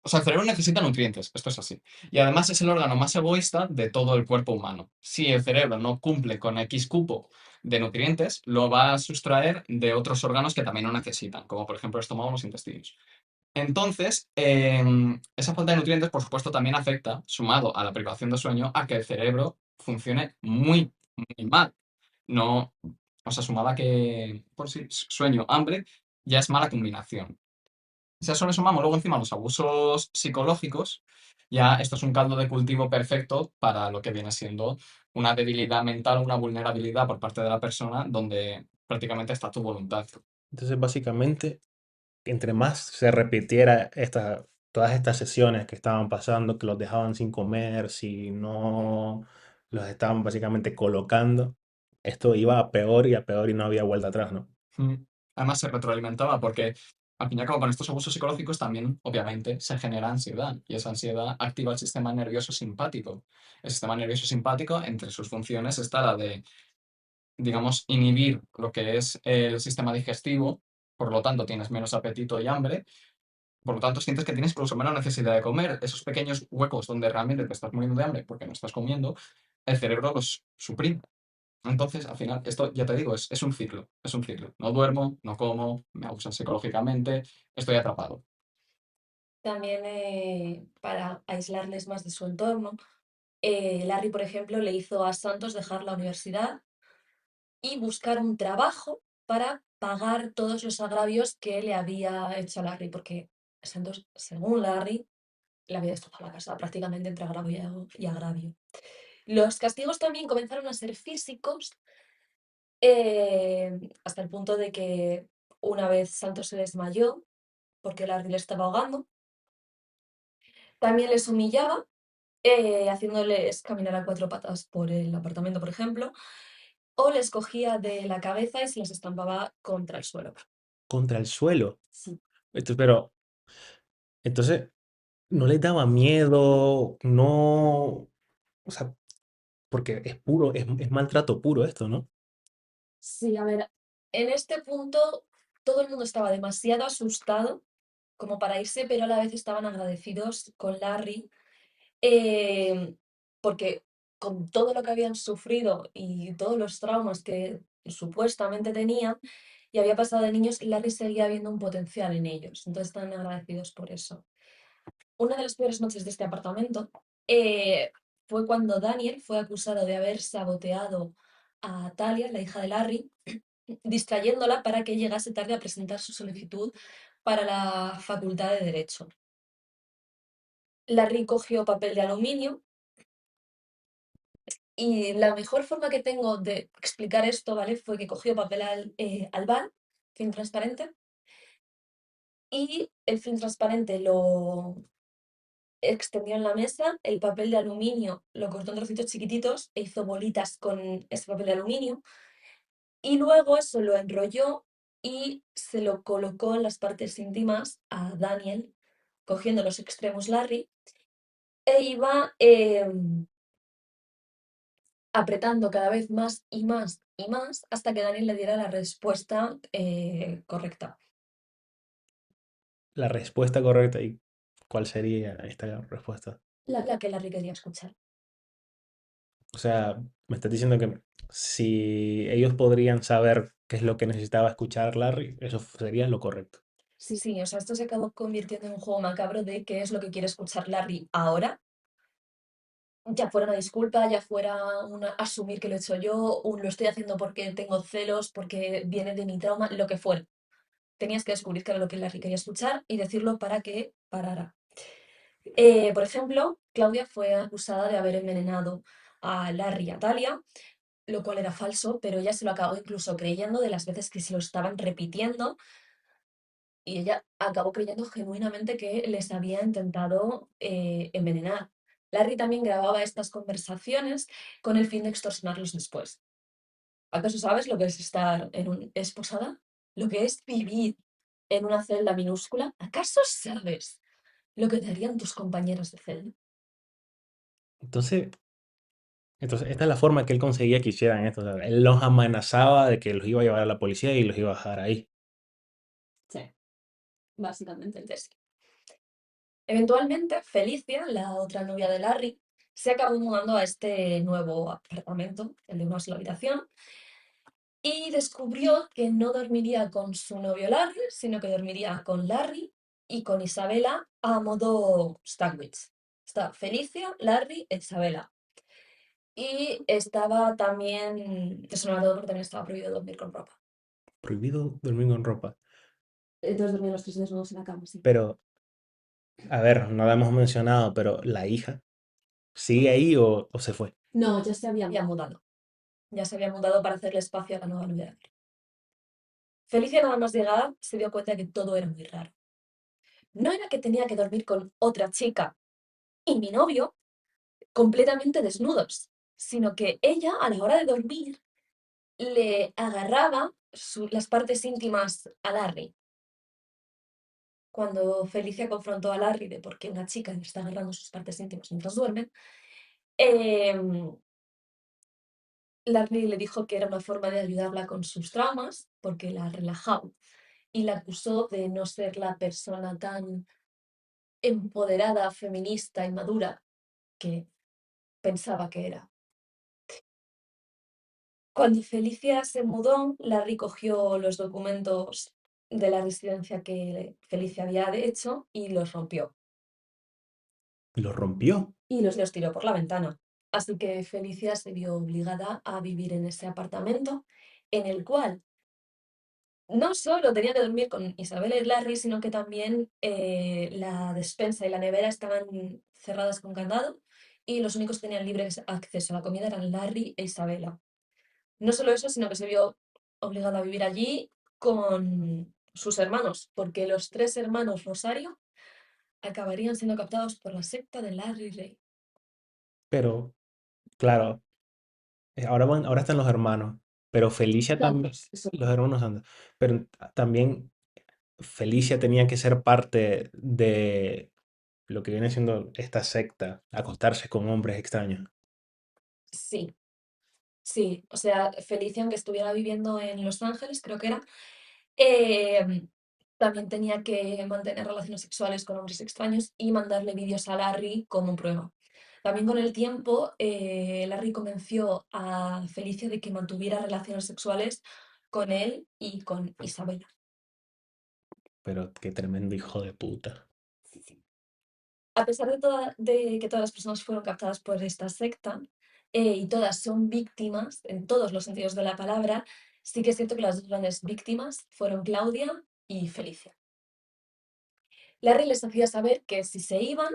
O sea, el cerebro necesita nutrientes, esto es así. Y además es el órgano más egoísta de todo el cuerpo humano. Si el cerebro no cumple con X cupo de nutrientes, lo va a sustraer de otros órganos que también lo necesitan, como por ejemplo el estómago o los intestinos. Entonces, esa falta de nutrientes, por supuesto, también afecta, sumado a la privación de sueño, a que el cerebro funcione muy, muy mal. No, o sea, sumado a que, por si sueño, hambre, ya es mala combinación. Si a eso le sumamos luego encima los abusos psicológicos, ya esto es un caldo de cultivo perfecto para lo que viene siendo una debilidad mental, una vulnerabilidad por parte de la persona donde prácticamente está tu voluntad. Entonces, básicamente, entre más se repitiera todas estas sesiones que estaban pasando, que los dejaban sin comer, si no los estaban básicamente colocando, esto iba a peor y no había vuelta atrás, ¿no? Mm. Además se retroalimentaba porque al fin y al cabo con estos abusos psicológicos también obviamente se genera ansiedad y esa ansiedad activa el sistema nervioso simpático. El sistema nervioso simpático entre sus funciones está la de, digamos, inhibir lo que es el sistema digestivo, por lo tanto tienes menos apetito y hambre. Por lo tanto, sientes que tienes incluso menos necesidad de comer. Esos pequeños huecos donde realmente te estás muriendo de hambre porque no estás comiendo, el cerebro los suprime. Entonces, al final, esto ya te digo, es un ciclo, es un ciclo. No duermo, no como, me abusan psicológicamente, estoy atrapado. También para aislarles más de su entorno, Larry, por ejemplo, le hizo a Santos dejar la universidad y buscar un trabajo para pagar todos los agravios que le había hecho a Larry, porque Santos, según Larry, le había destrozado la casa prácticamente entre agravio y agravio. Los castigos también comenzaron a ser físicos hasta el punto de que una vez Santos se desmayó porque Larry le estaba ahogando. También les humillaba, haciéndoles caminar a cuatro patas por el apartamento, por ejemplo, o les cogía de la cabeza y se les estampaba contra el suelo. Contra el suelo. Sí. Pero, entonces, ¿no les daba miedo? No, o sea, porque es puro, es maltrato puro esto, ¿no? Sí, a ver, en este punto todo el mundo estaba demasiado asustado como para irse, pero a la vez estaban agradecidos con Larry, eh, porque con todo lo que habían sufrido y todos los traumas que supuestamente tenían y había pasado de niños, Larry seguía viendo un potencial en ellos. Entonces están agradecidos por eso. Una de las peores noches de este apartamento fue cuando Daniel fue acusado de haber saboteado a Talia, la hija de Larry, distrayéndola para que llegase tarde a presentar su solicitud para la Facultad de Derecho. Larry cogió papel de aluminio y la mejor forma que tengo de explicar esto, ¿vale? Fue que cogió papel albal, film transparente, y el film transparente lo extendió en la mesa, el papel de aluminio lo cortó en trocitos chiquititos e hizo bolitas con ese papel de aluminio y luego eso lo enrolló y se lo colocó en las partes íntimas a Daniel, cogiendo los extremos Larry, e iba apretando cada vez más y más y más hasta que Daniel le diera la respuesta correcta. La respuesta correcta, ¿y cuál sería esta respuesta? La que Larry quería escuchar. O sea, me estás diciendo que si ellos podrían saber qué es lo que necesitaba escuchar Larry, eso sería lo correcto. Sí, o sea, esto se acabó convirtiendo en un juego macabro de qué es lo que quiere escuchar Larry ahora. Ya fuera una disculpa, ya fuera asumir que lo he hecho yo, un lo estoy haciendo porque tengo celos, porque viene de mi trauma, lo que fuera. Tenías que descubrir qué era lo que Larry quería escuchar y decirlo para que parara. Por ejemplo, Claudia fue acusada de haber envenenado a Larry y a Talia, lo cual era falso, pero ella se lo acabó incluso creyendo de las veces que se lo estaban repitiendo y ella acabó creyendo genuinamente que les había intentado envenenar. Larry también grababa estas conversaciones con el fin de extorsionarlos después. ¿Acaso sabes lo que es estar en un esposada? ¿Lo que es vivir en una celda minúscula? ¿Acaso sabes lo que te harían tus compañeros de celda? Entonces, entonces, esta es la forma que él conseguía que hicieran esto. O sea, él los amenazaba de que los iba a llevar a la policía y los iba a dejar ahí. Sí, básicamente sí. Eventualmente, Felicia, la otra novia de Larry, se acabó mudando a este nuevo apartamento, el de una sola habitación, y descubrió que no dormiría con su novio Larry, sino que dormiría con Larry y con Isabela a modo sandwich. Está Felicia, Larry e Isabela. Y estaba también, eso no era todo porque también estaba prohibido dormir con ropa. Prohibido dormir con ropa. Entonces dormían los tres desnudos en la cama, sí. Pero, a ver, no la hemos mencionado, pero la hija, ¿sigue ahí o se fue? No, ya se había mudado. Ya se había mudado para hacerle espacio a la nueva novia. Felicia nada más llegar se dio cuenta de que todo era muy raro. No era que tenía que dormir con otra chica y mi novio completamente desnudos, sino que ella a la hora de dormir le agarraba las partes íntimas a Larry. Cuando Felicia confrontó a Larry de por qué una chica le está agarrando sus partes íntimas mientras duermen, em, Larry le dijo que era una forma de ayudarla con sus traumas porque la relajaba y la acusó de no ser la persona tan empoderada, feminista y madura que pensaba que era. Cuando Felicia se mudó, Larry cogió los documentos de la residencia que Felicia había hecho y los rompió. Lo rompió. Y los tiró por la ventana. Así que Felicia se vio obligada a vivir en ese apartamento en el cual no solo tenía que dormir con Isabel y Larry, sino que también la despensa y la nevera estaban cerradas con candado y los únicos que tenían libre acceso a la comida eran Larry e Isabela. No solo eso, sino que se vio obligada a vivir allí con sus hermanos, porque los tres hermanos Rosario acabarían siendo captados por la secta de Larry Ray. Pero, claro, ahora están los hermanos, pero Felicia también, los hermanos andan, pero también Felicia tenía que ser parte de lo que viene siendo esta secta, acostarse con hombres extraños. Sí, sí, o sea, Felicia, aunque estuviera viviendo en Los Ángeles, creo que era, también tenía que mantener relaciones sexuales con hombres extraños y mandarle vídeos a Larry como prueba. También con el tiempo, Larry convenció a Felicia de que mantuviera relaciones sexuales con él y con Isabela. Pero qué tremendo hijo de puta. A pesar de que todas las personas fueron captadas por esta secta y todas son víctimas en todos los sentidos de la palabra, sí que es cierto que las dos grandes víctimas fueron Claudia y Felicia. Larry les hacía saber que si se iban,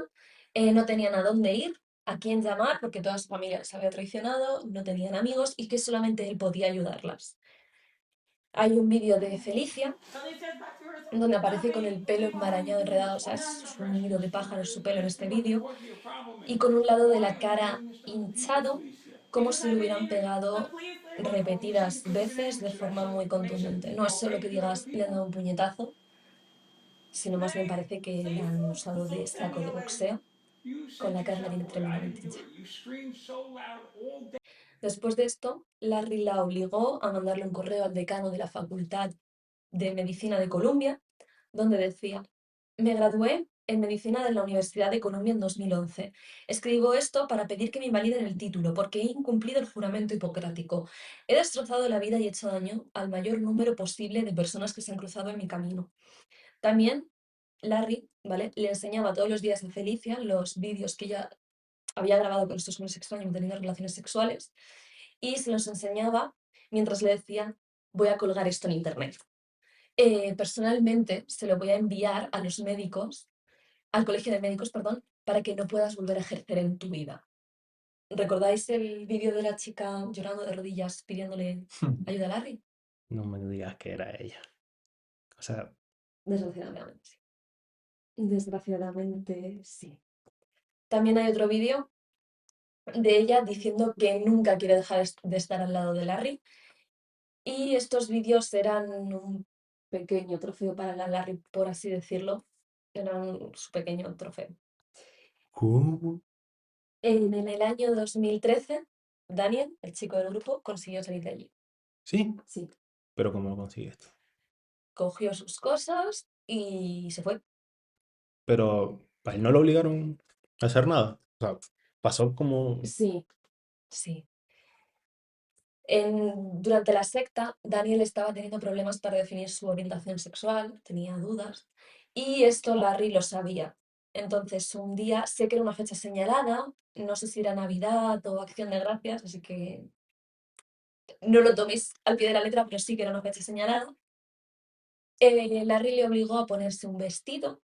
No tenían a dónde ir, a quién llamar, porque toda su familia les había traicionado, no tenían amigos y que solamente él podía ayudarlas. Hay un vídeo de Felicia donde aparece con el pelo enmarañado, enredado, o sea, es un nido de pájaros su pelo en este vídeo, y con un lado de la cara hinchado, como si lo hubieran pegado repetidas veces de forma muy contundente. No es solo que digas, le han dado un puñetazo, sino más bien parece que la han usado de saco de boxeo, con la cara tremendamente hinchada. Después de esto, Larry la obligó a mandarle un correo al decano de la Facultad de Medicina de Columbia, donde decía: me gradué en medicina de la Universidad de Columbia en 2011. Escribo esto para pedir que me invaliden el título, porque he incumplido el juramento hipocrático. He destrozado la vida y hecho daño al mayor número posible de personas que se han cruzado en mi camino. También Larry, ¿vale?, le enseñaba todos los días a Felicia los vídeos que ella había grabado con estos hombres extraños teniendo relaciones sexuales, y se los enseñaba mientras le decía: voy a colgar esto en internet. Personalmente se lo voy a enviar a los médicos, al colegio de médicos, perdón, para que no puedas volver a ejercer en tu vida. ¿Recordáis el vídeo de la chica llorando de rodillas pidiéndole ayuda a Larry? No me digas que era ella. O sea, Desgraciadamente sí. Desgraciadamente sí. También hay otro vídeo de ella diciendo que nunca quiere dejar de estar al lado de Larry, y estos vídeos eran un pequeño trofeo para la Larry, por así decirlo. Eran su pequeño trofeo. ¿cómo? En el año 2013, Daniel, el chico del grupo, consiguió salir de allí. Sí, Sí, pero ¿cómo lo consigues? cogió sus cosas y se fue. Pero a él no lo obligaron a hacer nada. O sea, pasó como... Sí, sí. Durante la secta, Daniel estaba teniendo problemas para definir su orientación sexual, tenía dudas, y esto Larry lo sabía. Entonces, un día, sé que era una fecha señalada, no sé si era Navidad o Acción de Gracias, así que no lo toméis al pie de la letra, pero sí que era una fecha señalada. Larry le obligó a ponerse un vestido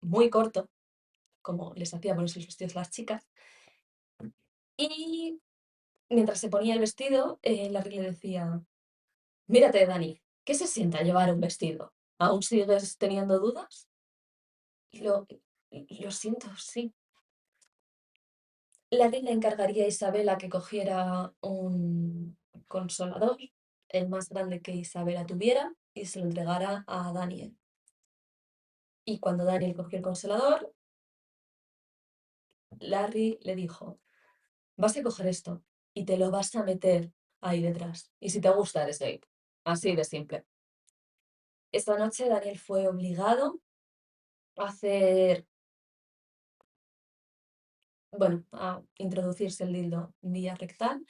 muy corto, como les hacía ponerse los vestidos las chicas, y mientras se ponía el vestido, Larry le decía: mírate, Dani, ¿qué se sienta llevar un vestido? ¿Aún sigues teniendo dudas? Lo, lo siento, sí. Larry le encargaría a Isabela que cogiera un consolador, el más grande que Isabela tuviera, y se lo entregara a Daniel. Y cuando Daniel cogió el consolador, Larry le dijo: vas a coger esto y te lo vas a meter ahí detrás. Y si te gusta, eres gay. Así de simple. Esta noche Daniel fue obligado a hacer, bueno, a introducirse el dildo vía rectal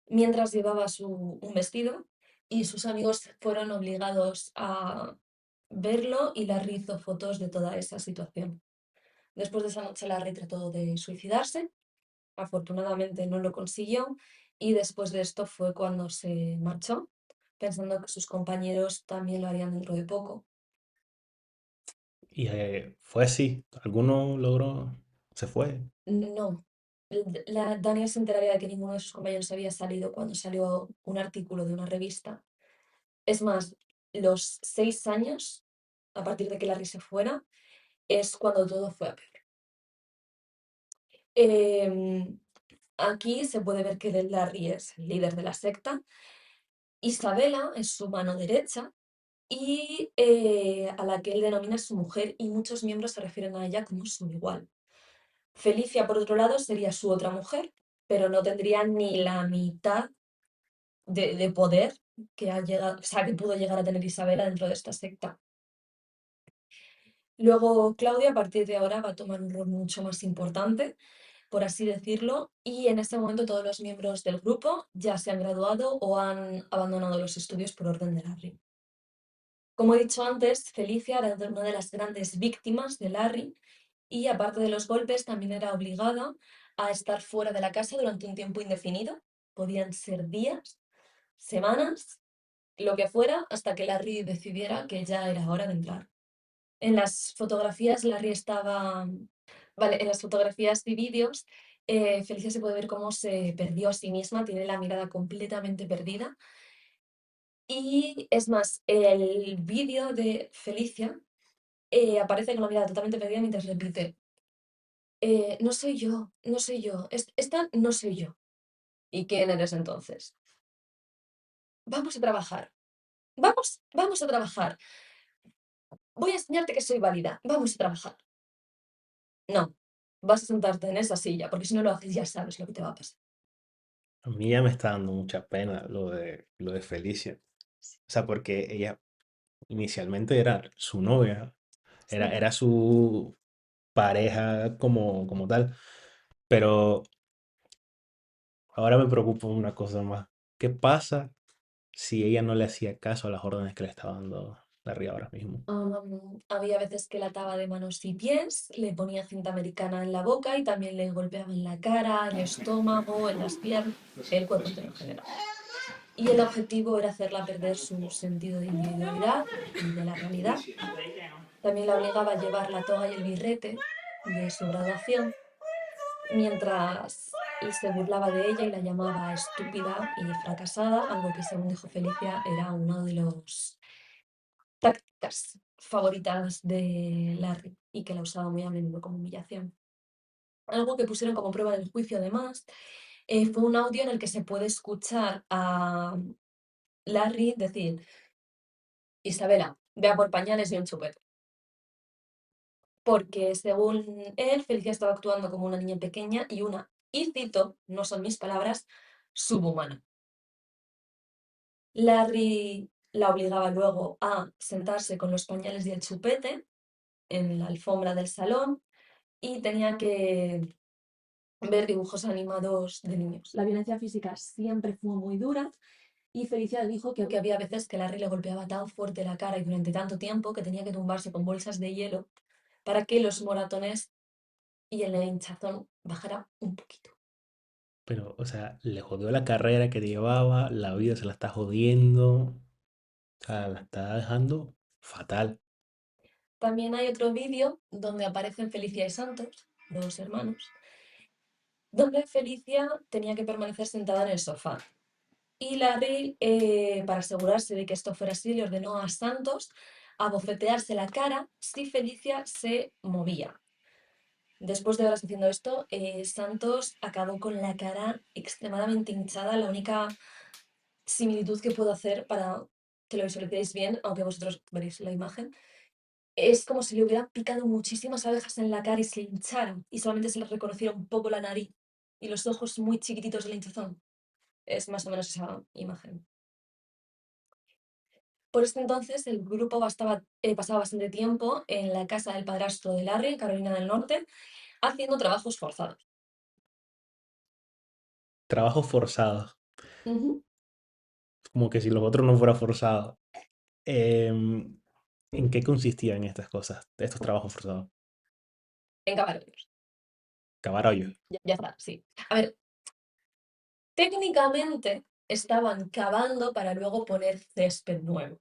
mientras llevaba un vestido, y sus amigos fueron obligados a verlo, y Larry hizo fotos de toda esa situación. Después de esa noche Larry trató de suicidarse, afortunadamente no lo consiguió, y después de esto fue cuando se marchó, pensando que sus compañeros también lo harían dentro de poco. Y fue así. Alguno logró... Se fue. No. Daniel se enteraría de que ninguno de sus compañeros había salido cuando salió un artículo de una revista. Es más, los 6 años, a partir de que Larry se fuera, es cuando todo fue a peor. Em, Aquí se puede ver que Larry es el líder de la secta. Isabela es su mano derecha y a la que él denomina su mujer, y muchos miembros se refieren a ella como su igual. Felicia, por otro lado, sería su otra mujer, pero no tendría ni la mitad de poder que ha llegado, o sea, que pudo llegar a tener Isabela dentro de esta secta. Luego Claudia, a partir de ahora, va a tomar un rol mucho más importante, por así decirlo, y en este momento todos los miembros del grupo ya se han graduado o han abandonado los estudios por orden de Larry. Como he dicho antes, Felicia era una de las grandes víctimas de Larry, y aparte de los golpes también era obligada a estar fuera de la casa durante un tiempo indefinido. Podían ser días, semanas, lo que fuera, hasta que Larry decidiera que ya era hora de entrar. En las fotografías Larry estaba Vale, en las fotografías y vídeos, Felicia se puede ver cómo se perdió a sí misma, tiene la mirada completamente perdida. Y es más, el vídeo de Felicia aparece con la mirada totalmente perdida mientras repite, no soy yo, no soy yo, esta no soy yo. ¿Y quién eres entonces? Vamos a trabajar, vamos a trabajar. Voy a enseñarte que soy válida, vamos a trabajar. No, vas a sentarte en esa silla, porque si no lo haces ya sabes lo que te va a pasar. A mí ya me está dando mucha pena lo de Felicia. O sea, porque ella inicialmente era su novia, Sí. era su pareja como tal. Pero ahora me preocupa una cosa más. ¿Qué pasa si ella no le hacía caso a las órdenes que le estaba dando Larry ahora mismo? Había veces que la ataba de manos y pies, le ponía cinta americana en la boca y también le golpeaba en la cara, el estómago, en las piernas, el cuerpo entero en general. Y el objetivo era hacerla perder su sentido de individualidad y de la realidad. También la obligaba a llevar la toga y el birrete de su graduación, mientras se burlaba de ella y la llamaba estúpida y fracasada, algo que según dijo Felicia era uno de los tácticas favoritas de Larry y que la usaba muy a menudo como humillación. Algo que pusieron como prueba del juicio, además, fue un audio en el que se puede escuchar a Larry decir, Isabela, ve a por pañales y un chupete. Porque según él, Felicia estaba actuando como una niña pequeña y una, y cito, no son mis palabras, subhumana. Larry la obligaba luego a sentarse con los pañales y el chupete en la alfombra del salón y tenía que ver dibujos animados de niños. La violencia física siempre fue muy dura y Felicia dijo que había veces que Larry le golpeaba tan fuerte la cara y durante tanto tiempo que tenía que tumbarse con bolsas de hielo para que los moratones y el hinchazón bajara un poquito. Pero, o sea, le jodió la carrera que llevaba, la vida se la está jodiendo, o sea, la está dejando fatal. También hay otro vídeo donde aparecen Felicia y Santos, dos hermanos, donde Felicia tenía que permanecer sentada en el sofá. Y Larry, para asegurarse de que esto fuera así, le ordenó a Santos abofetearse la cara si Felicia se movía. Después de horas haciendo esto, Santos acabó con la cara extremadamente hinchada. La única similitud que puedo hacer para que lo visualicéis bien, aunque vosotros veréis la imagen, es como si le hubieran picado muchísimas abejas en la cara y se hincharan y solamente se le reconociera un poco la nariz y los ojos muy chiquititos de la hinchazón. Es más o menos esa imagen. Por este entonces, el grupo pasaba bastante tiempo en la casa del padrastro de Larry, en Carolina del Norte, haciendo trabajos forzados. Trabajos forzados, Ujú. como que si los otros no fueran forzados. Em, ¿En qué consistían estas cosas, estos trabajos forzados? En camarotes. Cavar hoyos. Ya está, sí. A ver, técnicamente estaban cavando para luego poner césped nuevo,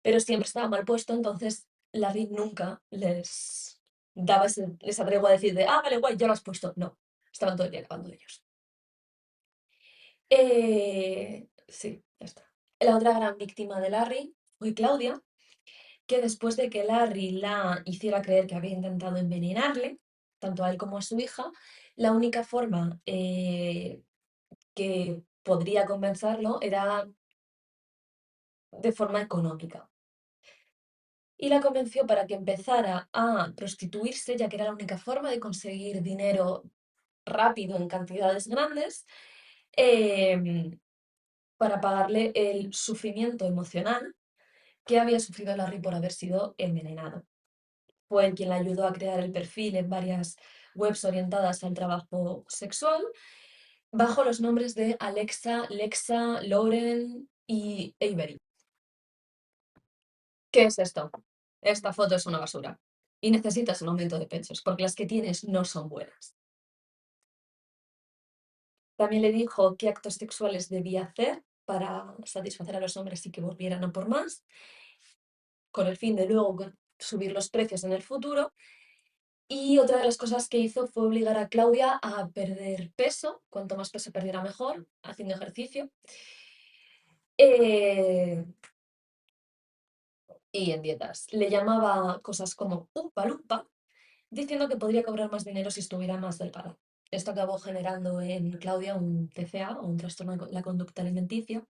pero siempre estaba mal puesto, entonces Larry nunca les daba esa tregua de decir de, vale, guay, ya lo has puesto. No, estaban todo el día cavando ellos. Sí, ya está. La otra gran víctima de Larry fue Claudia, que después de que Larry la hiciera creer que había intentado envenenarle, tanto a él como a su hija, la única forma que podría convencerlo era de forma económica. Y la convenció para que empezara a prostituirse, ya que era la única forma de conseguir dinero rápido en cantidades grandes, em, para pagarle el sufrimiento emocional que había sufrido Larry por haber sido envenenado. Fue él quien la ayudó a crear el perfil en varias webs orientadas al trabajo sexual, bajo los nombres de Alexa, Lexa, Lauren y Avery. ¿Qué es esto? Esta foto es una basura. Y necesitas un aumento de pechos, porque las que tienes no son buenas. También le dijo qué actos sexuales debía hacer para satisfacer a los hombres y que volvieran a por más, con el fin de luego subir los precios en el futuro. Y otra de las cosas que hizo fue obligar a Claudia a perder peso, cuanto más peso perdiera mejor, haciendo ejercicio. Eh, y en dietas. Le llamaba cosas como Umpa Lumpa, diciendo que podría cobrar más dinero si estuviera más delgada. Esto acabó generando en Claudia un TCA, o un trastorno de la conducta alimenticia.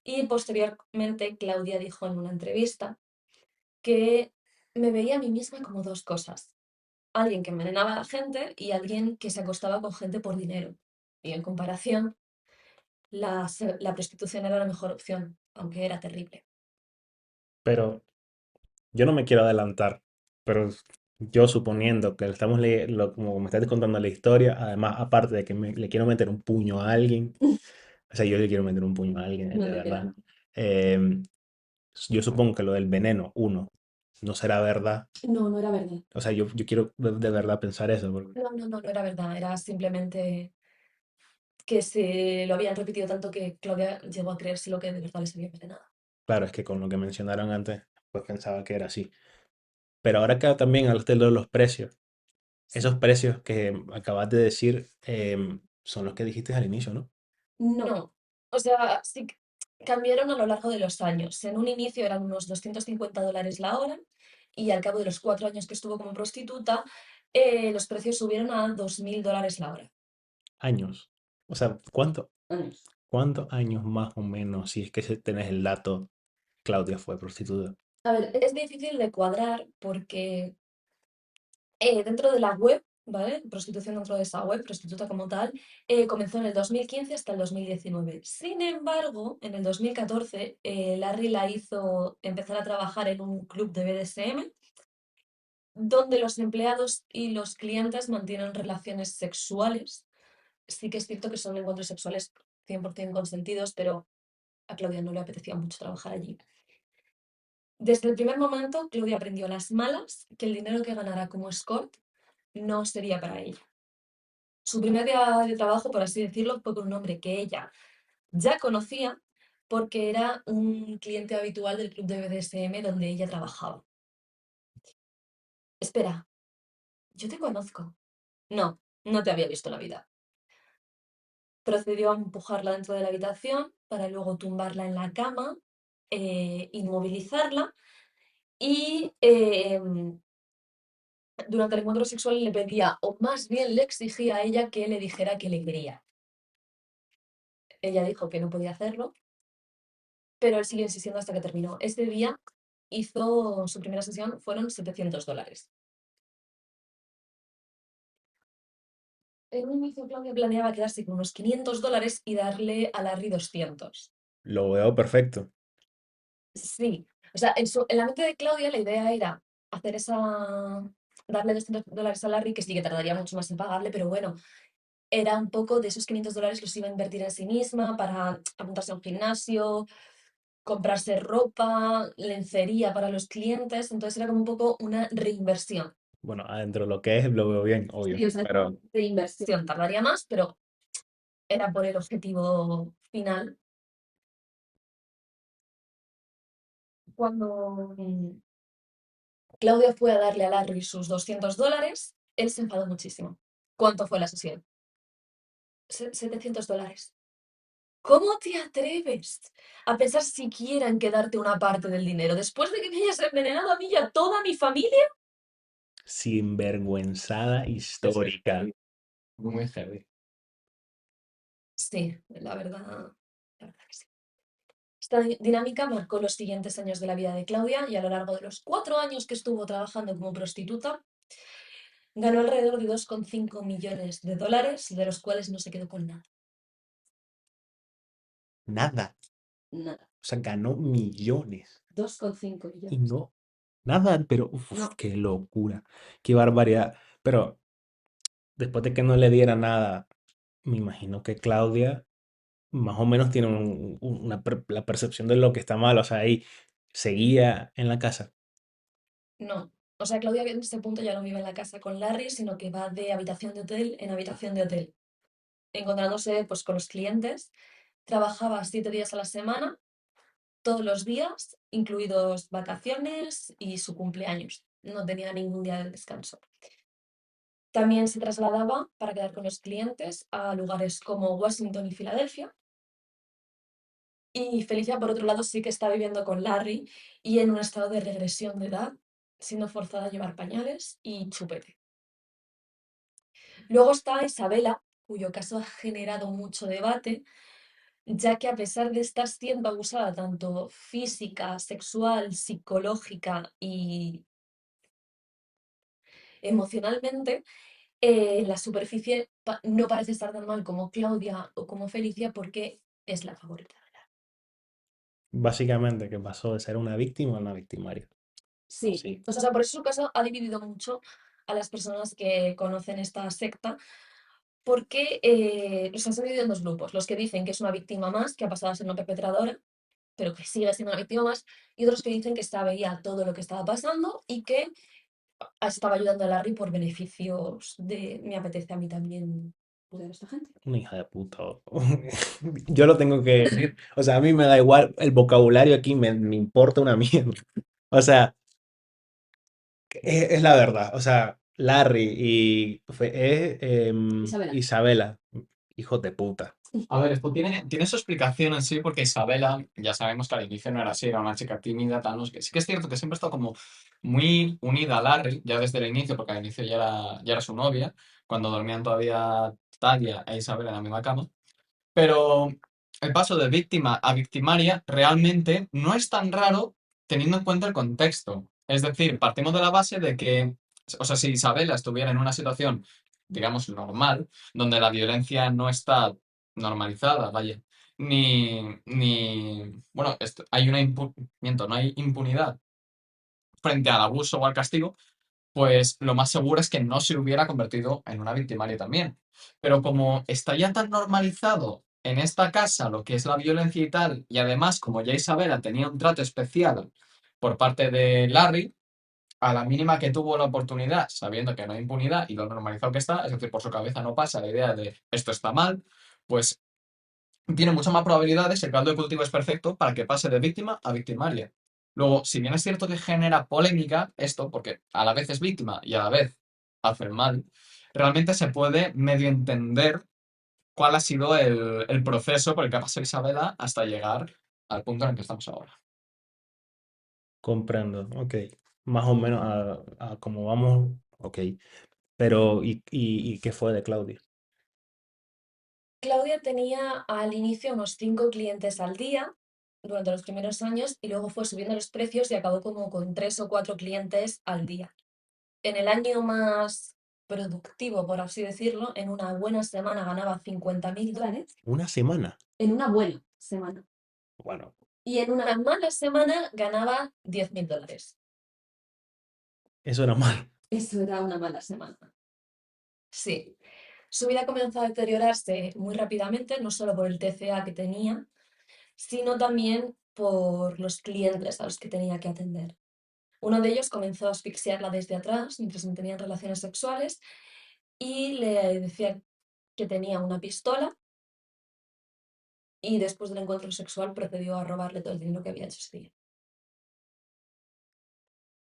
Y posteriormente Claudia dijo en una entrevista que me veía a mí misma como dos cosas. Alguien que envenenaba a la gente y alguien que se acostaba con gente por dinero. Y en comparación, la prostitución era la mejor opción, aunque era terrible. Pero yo no me quiero adelantar, pero yo suponiendo que estamos como me estás contando la historia, además, aparte de que le quiero meter un puño a alguien, o sea, yo le quiero meter un puño a alguien, No, de verdad. literal. em, yo supongo que lo del veneno, uno, no será verdad. No, no era verdad. O sea, yo quiero de verdad pensar eso, porque No era verdad. Era simplemente que se lo habían repetido tanto que Claudia llegó a creerse lo que de verdad les había envenenado. claro, es que con lo que mencionaron antes, pues pensaba que era así. Pero ahora que también hablaste de los precios, Sí. esos precios que acabas de decir son los que dijiste al inicio, ¿no? No, o sea, sí que cambiaron a lo largo de los años. En un inicio eran unos $250 la hora y al cabo de los 4 años que estuvo como prostituta, los precios subieron a $2000 la hora. Años. O sea, Años. ¿cuántos años más o menos, si es que tenés el dato, Claudia fue prostituta? A ver, es difícil de cuadrar porque dentro de la web, ¿vale? Prostitución dentro de esa web, prostituta como tal, comenzó en el 2015 hasta el 2019. Sin embargo, en el 2014, Larry la hizo empezar a trabajar en un club de BDSM, donde los empleados y los clientes mantienen relaciones sexuales. Sí que es cierto que son encuentros sexuales 100% consentidos, pero a Claudia no le apetecía mucho trabajar allí. Desde el primer momento, Claudia aprendió a las malas que el dinero que ganara como escort no sería para ella. Su primer día de trabajo, por así decirlo, fue con un hombre que ella ya conocía porque era un cliente habitual del club de BDSM donde ella trabajaba. Espera, yo te conozco. No, no te había visto en la vida. Procedió a empujarla dentro de la habitación para luego tumbarla en la cama, inmovilizarla y durante el encuentro sexual le pedía, o más bien le exigía a ella que le dijera que le quería. Ella dijo que no podía hacerlo, pero él siguió insistiendo hasta que terminó. Ese día hizo su primera sesión, fueron $700. En un inicio Claudia planeaba quedarse con unos $500 y darle a Larry 200. Lo veo perfecto. Sí, o sea, en la mente de Claudia la idea era hacer darle $200 a Larry, que sí que tardaría mucho más en pagarle, pero bueno, era un poco de esos $500 los iba a invertir en sí misma para apuntarse a un gimnasio, comprarse ropa, lencería para los clientes, entonces era como un poco una reinversión. Bueno, adentro de lo que es, lo veo bien, obvio. Sí, o sea, Pero reinversión tardaría más, pero era por el objetivo final. Cuando Claudia fue a darle a Larry sus $200, él se enfadó muchísimo. ¿Cuánto fue la sesión? $700. ¿Cómo te atreves a pensar siquiera en quedarte una parte del dinero después de que me hayas envenenado a mí y a toda mi familia? sinvergüenzada histórica. Muy heavy. Sí, la verdad que sí. Esta dinámica marcó los siguientes años de la vida de Claudia y a lo largo de los 4 años que estuvo trabajando como prostituta, ganó alrededor de $2,5 millones, de los cuales no se quedó con nada. Nada. Nada. O sea, ganó millones. 2,5 Y millones. no, nada, pero uf, No, qué locura, qué barbaridad. Pero después de que no le diera nada, me imagino que Claudia más o menos tiene la percepción de lo que está mal. O sea, ahí seguía en la casa. no. O sea, Claudia en este punto ya no vive en la casa con Larry, sino que va de habitación de hotel en habitación de hotel, encontrándose pues con los clientes. Trabajaba 7 días a la semana, todos los días, incluidos vacaciones y su cumpleaños. No tenía ningún día de descanso. También se trasladaba para quedar con los clientes a lugares como Washington y Filadelfia. Y Felicia, por otro lado, sí que está viviendo con Larry y en un estado de regresión de edad, siendo forzada a llevar pañales y chupete. Luego está Isabela, cuyo caso ha generado mucho debate, ya que a pesar de estar siendo abusada tanto física, sexual, psicológica y emocionalmente, en la superficie no parece estar tan mal como Claudia o como Felicia porque es la favorita. Básicamente, que pasó de ser una víctima a una victimaria. Sí, Sí, o sea, por eso su caso ha dividido mucho a las personas que conocen esta secta, porque los han dividido en dos grupos, los que dicen que es una víctima más, que ha pasado a ser una perpetradora, pero que sigue siendo una víctima más, y otros que dicen que sabía todo lo que estaba pasando y que estaba ayudando a Larry por beneficios de me apetece a mí también joder a esta gente. una hija de puta. Yo lo tengo que decir. O sea, a mí me da igual, el vocabulario aquí me importa una mierda. O sea, es la verdad. O sea, Larry y Isabela. Isabela, hijos de puta. A ver, esto tiene su explicación en sí, porque Isabela, ya sabemos que al inicio no era así, era una chica tímida, tal, no sé qué. Sí que es cierto que siempre ha estado como muy unida a Larry, ya desde el inicio, porque al inicio ya era su novia, cuando dormían todavía Talia e Isabela en la misma cama. Pero el paso de víctima a victimaria realmente no es tan raro teniendo en cuenta el contexto. Es decir, partimos de la base de que, o sea, si Isabela estuviera en una situación, digamos, normal, donde la violencia no está normalizada, vaya, bueno, hay no hay impunidad frente al abuso o al castigo, pues lo más seguro es que no se hubiera convertido en una victimaria también. Pero como está ya tan normalizado en esta casa lo que es la violencia y tal, y además como ya Isabela tenía un trato especial por parte de Larry, a la mínima que tuvo la oportunidad, sabiendo que no hay impunidad y lo normalizado que está, es decir, por su cabeza no pasa la idea de esto está mal, pues tiene muchas más probabilidades, el caldo de cultivo es perfecto para que pase de víctima a victimaria. Luego, si bien es cierto que genera polémica esto, porque a la vez es víctima y a la vez hace el mal, realmente se puede medio entender cuál ha sido el proceso por el que ha pasado Isabela hasta llegar al punto en el que estamos ahora. Comprendo, ok. Más o menos a cómo vamos, ok. Pero, ¿y qué fue de Claudia? Claudia tenía al inicio unos 5 clientes al día durante los primeros años y luego fue subiendo los precios y acabó como con 3 o 4 clientes al día. En el año más productivo, por así decirlo, en una buena semana ganaba $50.000. ¿Una semana? En una buena semana. Bueno, Y en una mala semana ganaba $10.000. eso era mal. Eso era una mala semana. Sí. Su vida comenzó a deteriorarse muy rápidamente, no solo por el TCA que tenía, sino también por los clientes a los que tenía que atender. Uno de ellos comenzó a asfixiarla desde atrás mientras mantenían relaciones sexuales y le decía que tenía una pistola y después del encuentro sexual procedió a robarle todo el dinero que había hecho ese día.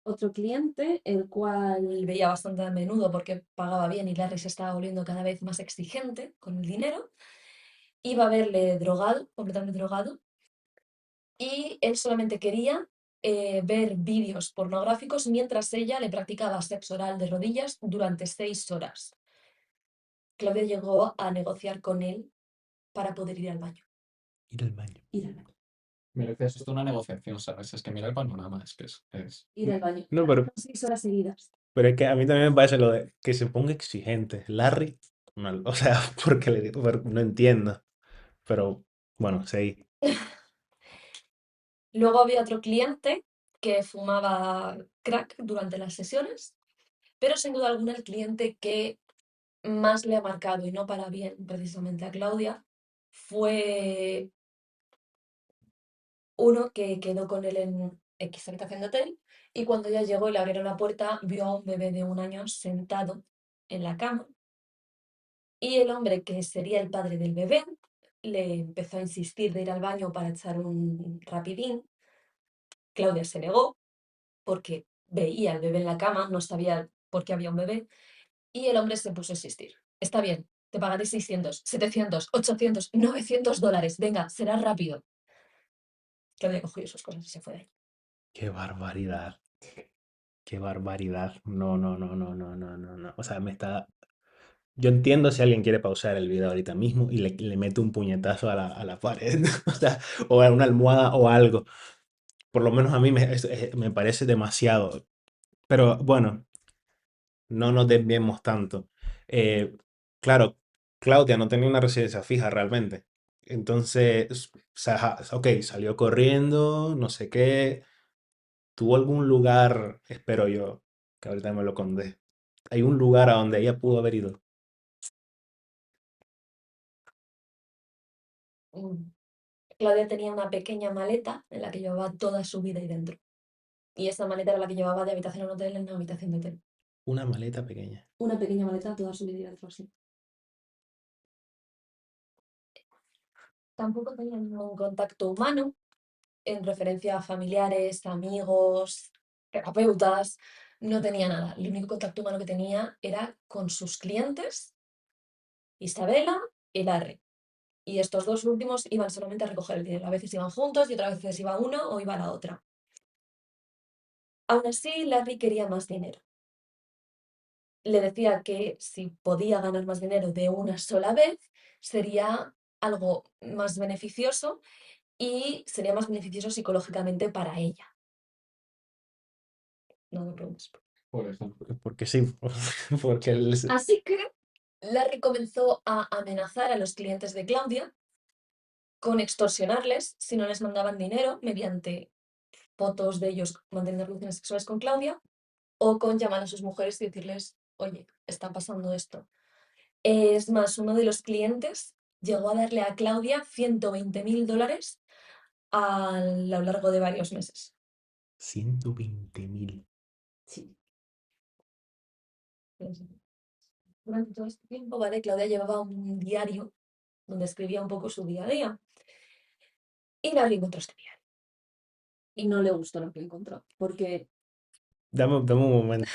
Otro cliente, el cual veía bastante a menudo porque pagaba bien y Larry se estaba volviendo cada vez más exigente con el dinero, iba a verle drogado, completamente drogado, y él solamente quería ver vídeos pornográficos mientras ella le practicaba sexo oral de rodillas durante 6 horas. Claudia llegó a negociar con él para poder ir al baño. Ir al baño. Ir al baño. Mira, es esto una negociación, ¿sabes? Es que mira el panorama, es que es. Ir al baño. No, pero, 6 horas seguidas. pero es que a mí también me parece lo de que se ponga exigente. Larry, o sea, porque no entiendo. Pero, bueno, sí. Luego había otro cliente que fumaba crack durante las sesiones, pero sin duda alguna el cliente que más le ha marcado y no para bien precisamente a Claudia fue uno que quedó con él en X habitación de hotel y cuando ella llegó y le abrieron la puerta vio a un bebé de 1 año sentado en la cama y el hombre que sería el padre del bebé le empezó a insistir de ir al baño para echar un rapidín. Claudia se negó porque veía al bebé en la cama, no sabía por qué había un bebé Y el hombre se puso a insistir. Está bien, te pagaré 600, 700, 800, 900 dólares. Venga, será rápido. Claudia cogió sus cosas y se fue de ahí. Qué barbaridad. Qué barbaridad. No, no, no, no, no, no, no, no. O sea, me está. Yo entiendo si alguien quiere pausar el video ahorita mismo y le mete un puñetazo a la pared, o sea, o a una almohada o algo. Por lo menos a mí me parece demasiado. Pero bueno, no nos desviemos tanto. Eh, claro, Claudia no tenía una residencia fija realmente. Entonces, ok, salió corriendo, no sé qué. ¿Tuvo algún lugar, espero yo, que ahorita me lo conté? ¿Hay un lugar a donde ella pudo haber ido? Mm. Claudia tenía una pequeña maleta en la que llevaba toda su vida ahí dentro. Y esa maleta era la que llevaba de habitación a un hotel en una habitación de hotel. Una maleta pequeña. Una pequeña maleta toda su vida ahí dentro, sí. Tampoco tenía ningún contacto humano en referencia a familiares, amigos, terapeutas. No tenía nada. El único contacto humano que tenía era con sus clientes, Isabela y Larry. Y estos dos últimos iban solamente a recoger el dinero. A veces iban juntos y otras veces iba uno o iba la otra. Aún así, Larry quería más dinero. Le decía que si podía ganar más dinero de una sola vez, sería algo más beneficioso y sería más beneficioso psicológicamente para ella. No me preguntes. Por ejemplo. Porque sí, porque Así que Larry comenzó a amenazar a los clientes de Claudia con extorsionarles si no les mandaban dinero mediante fotos de ellos manteniendo relaciones sexuales con Claudia o con llamar a sus mujeres y decirles, oye, está pasando esto. Es más, uno de los clientes llegó a darle a Claudia 120.000 dólares a lo largo de varios meses. 120.000. Sí. Durante todo este tiempo, ¿vale? Claudia llevaba un diario donde escribía un poco su día a día. Y Larry encontró este diario. Y no le gustó lo que encontró, porque Dame un momento.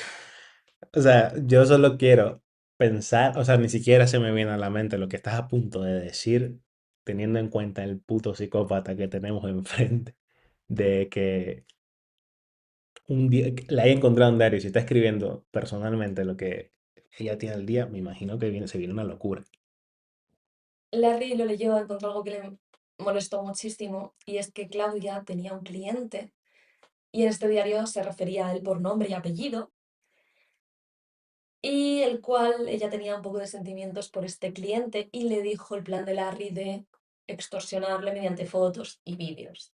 O sea, yo solo quiero pensar, o sea, ni siquiera se me viene a la mente lo que estás a punto de decir, teniendo en cuenta el puto psicópata que tenemos enfrente, de que un día que le haya encontrado un diario y se está escribiendo personalmente lo que ella tiene al día, me imagino que se viene una locura. Larry lo leyó, encontró algo que le molestó muchísimo, y es que Claudia tenía un cliente y en este diario se refería a él por nombre y apellido, y el cual ella tenía un poco de sentimientos por este cliente y le dijo el plan de Larry de extorsionarle mediante fotos y vídeos.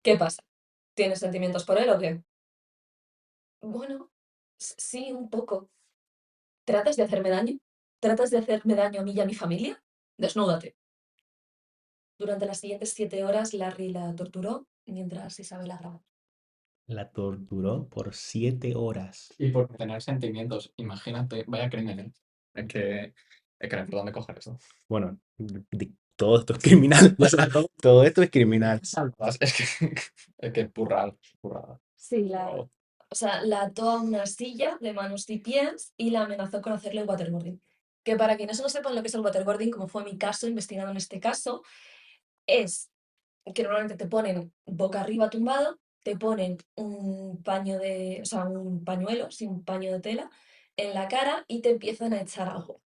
¿Qué pasa? ¿Tienes sentimientos por él o qué? Bueno, sí, un poco. ¿Tratas de hacerme daño? ¿Tratas de hacerme daño a mí y a mi familia? Desnúdate. Durante las siguientes 7 horas, Larry la torturó mientras Isabel la grababa. La torturó por 7 horas. Y por tener sentimientos, imagínate, vaya crimen, ¿eh? Es que no hay por dónde coger eso. Bueno, todo esto es criminal. O sea, todo esto es criminal. Es que es que es burrada, burrada. Sí, o sea, la ató a una silla de manos y pies y la amenazó con hacerle waterboarding. Que para quienes no sepan lo que es el waterboarding, como fue mi caso, investigando en este caso, es que normalmente te ponen boca arriba tumbado, te ponen un paño de, o sea, un pañuelo, sí, un paño de tela en la cara y te empiezan a echar agua.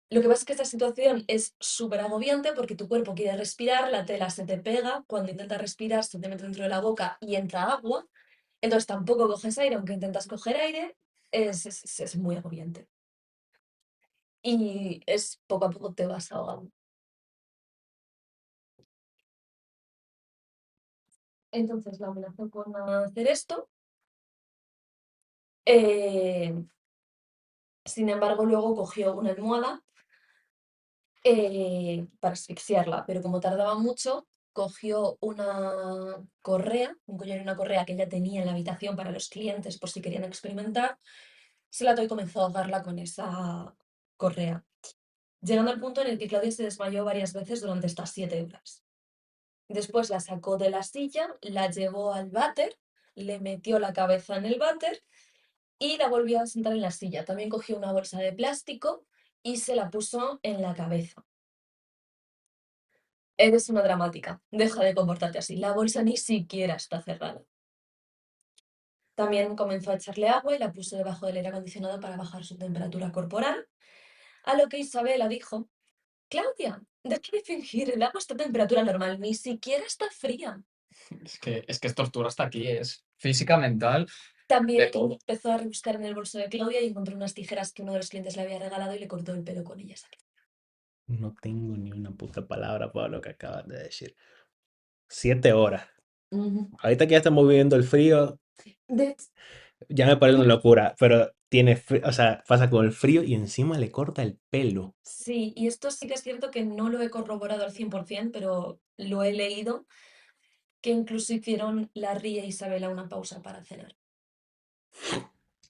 Lo que pasa es que esta situación es súper agobiante porque tu cuerpo quiere respirar, la tela se te pega, cuando intentas respirar se te mete dentro de la boca y entra agua, entonces tampoco coges aire, aunque intentas coger aire, es muy agobiante. Y es poco a poco te vas ahogando. Entonces la amenazó con hacer esto. eh, Sin embargo, luego cogió una almohada para asfixiarla, pero como tardaba mucho, cogió una correa, un collar y una correa que ella tenía en la habitación para los clientes por si querían experimentar, se la ató y comenzó a ahogarla con esa correa, llegando al punto en el que Claudia se desmayó varias veces durante estas 7 horas. Después la sacó de la silla, la llevó al váter, le metió la cabeza en el váter y la volvió a sentar en la silla. También cogió una bolsa de plástico y se la puso en la cabeza. Eres una dramática, deja de comportarte así. La bolsa ni siquiera está cerrada. También comenzó a echarle agua y la puso debajo del aire acondicionado para bajar su temperatura corporal, a lo que Isabela dijo: Claudia, deja de fingir, el agua está a temperatura normal, ni siquiera está fría. Es que es tortura hasta aquí, es física, mental, de También todo. empezó a rebuscar en el bolso de Claudia y encontró unas tijeras que uno de los clientes le había regalado y le cortó el pelo con ellas. No tengo ni una puta palabra para lo que acabas de decir. 7 horas. Ujú. Ahorita que ya estamos viviendo el frío, De- ya me parece una locura, pero tiene, o sea, pasa con el frío y encima le corta el pelo. Sí, y esto sí que es cierto que no lo he corroborado al 100%, pero lo he leído, que incluso hicieron Larry e Isabela una pausa para cenar.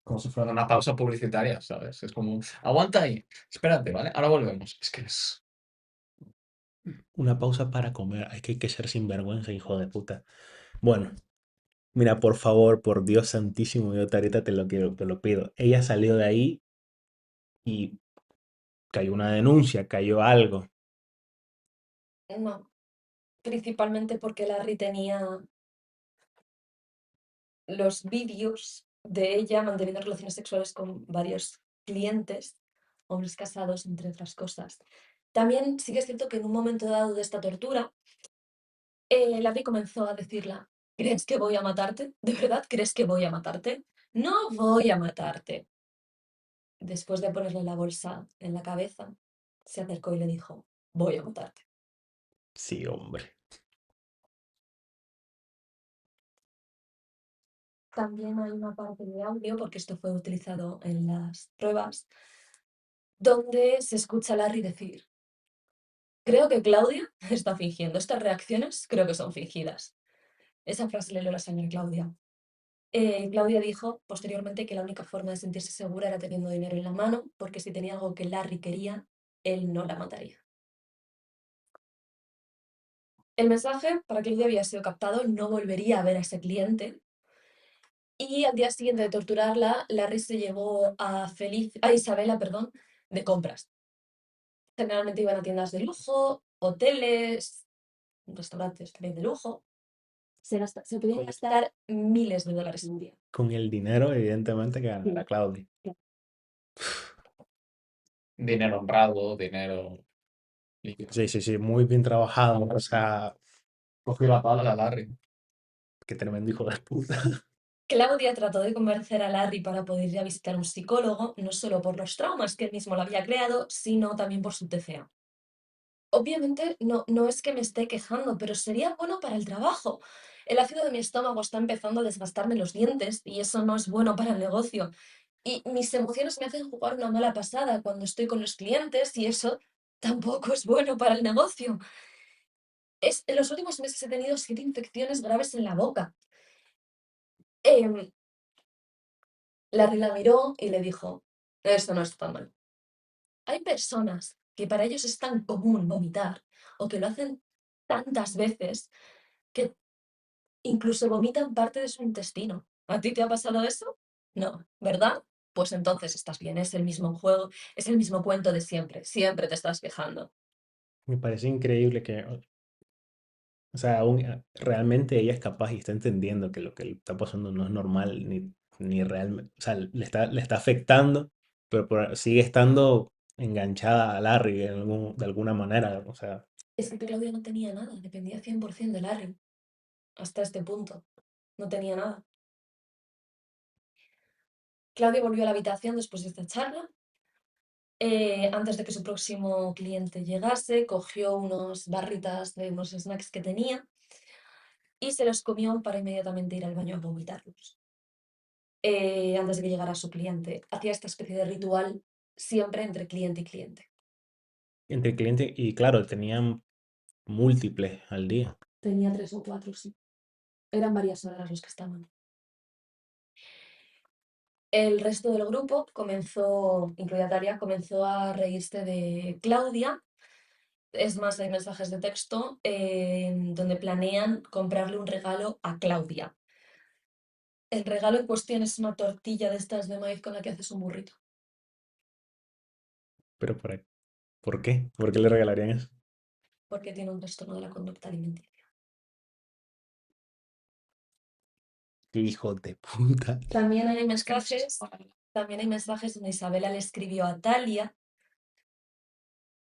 Como si fuera una pausa publicitaria, ¿sabes? Es como, aguanta ahí, espérate, ¿vale? Ahora volvemos. Es que es... Una pausa para comer. Es que hay que ser sinvergüenza, hijo de puta. Bueno, mira, por favor, por Dios santísimo, yo ahorita te lo quiero, te lo pido. Ella salió de ahí y cayó una denuncia, cayó algo. No, principalmente porque Larry tenía los vídeos de ella manteniendo relaciones sexuales con varios clientes, hombres casados, entre otras cosas. También sí que es cierto que en un momento dado de esta tortura, Larry comenzó a decirla: ¿crees que voy a matarte? ¿De verdad crees que voy a matarte? No voy a matarte. Después de ponerle la bolsa en la cabeza, se acercó y le dijo: voy a matarte. Sí, hombre. También hay una parte de audio, porque esto fue utilizado en las pruebas, donde se escucha a Larry decir: creo que Claudia está fingiendo. Estas reacciones creo que son fingidas. Esa frase le leo la señora Claudia. Claudia dijo posteriormente que la única forma de sentirse segura era teniendo dinero en la mano, porque si tenía algo que Larry quería, él no la mataría. El mensaje para Claudia había sido captado, no volvería a ver a ese cliente. Y al día siguiente de torturarla, Larry se llevó a Isabela, perdón, de compras. Generalmente iban a tiendas de lujo, hoteles, restaurantes también de lujo. Se podían gastar miles de dólares en un día. Con el dinero, evidentemente, que Sí, ganará Claudia. sí. Dinero honrado, dinero líquido. Sí, sí, sí, muy bien trabajado. O sea, Cogió la pala, Larry. qué tremendo hijo de puta. Claudia trató de convencer a Larry para poder ir a visitar a un psicólogo, no solo por los traumas que él mismo lo había creado, sino también por su TCA. Obviamente no es que me esté quejando, pero sería bueno para el trabajo. El ácido de mi estómago está empezando a desgastarme los dientes y eso no es bueno para el negocio. Y mis emociones me hacen jugar una mala pasada cuando estoy con los clientes y eso tampoco es bueno para el negocio. En los últimos meses he tenido 7 infecciones graves en la boca. Em, Larry la miró y le dijo: esto no está mal. Hay personas que para ellos es tan común vomitar o que lo hacen tantas veces que incluso vomitan parte de su intestino. ¿A ti te ha pasado eso? No, ¿verdad? Pues entonces estás bien, es el mismo juego, es el mismo cuento de siempre, siempre te estás quejando. Me parece increíble que, o sea, aún, realmente ella es capaz y está entendiendo que lo que le está pasando no es normal ni realmente, o sea, le está afectando, pero sigue estando enganchada a Larry de alguna manera, o sea, Es que Claudia no tenía nada, dependía 100% de Larry, hasta este punto. No tenía nada. Claudia volvió a la habitación después de esta charla. Antes de que su próximo cliente llegase, cogió unos barritas de unos snacks que tenía y se los comió para inmediatamente ir al baño a vomitarlos. Antes de que llegara su cliente. Hacía esta especie de ritual siempre entre cliente y cliente. entre cliente y claro, tenían múltiples al día. Tenía 3 o 4, sí. Eran varias horas los que estaban. El resto del grupo comenzó, incluida Daria, comenzó a reírse de Claudia. Es más, hay mensajes de texto donde planean comprarle un regalo a Claudia. El regalo en cuestión es una tortilla de estas de maíz con la que haces un burrito. Pero ¿por qué? ¿Por qué le regalarían eso? Porque tiene un trastorno de la conducta alimenticia. ¡Qué hijo de puta! También hay mensajes donde Isabela le escribió a Talia: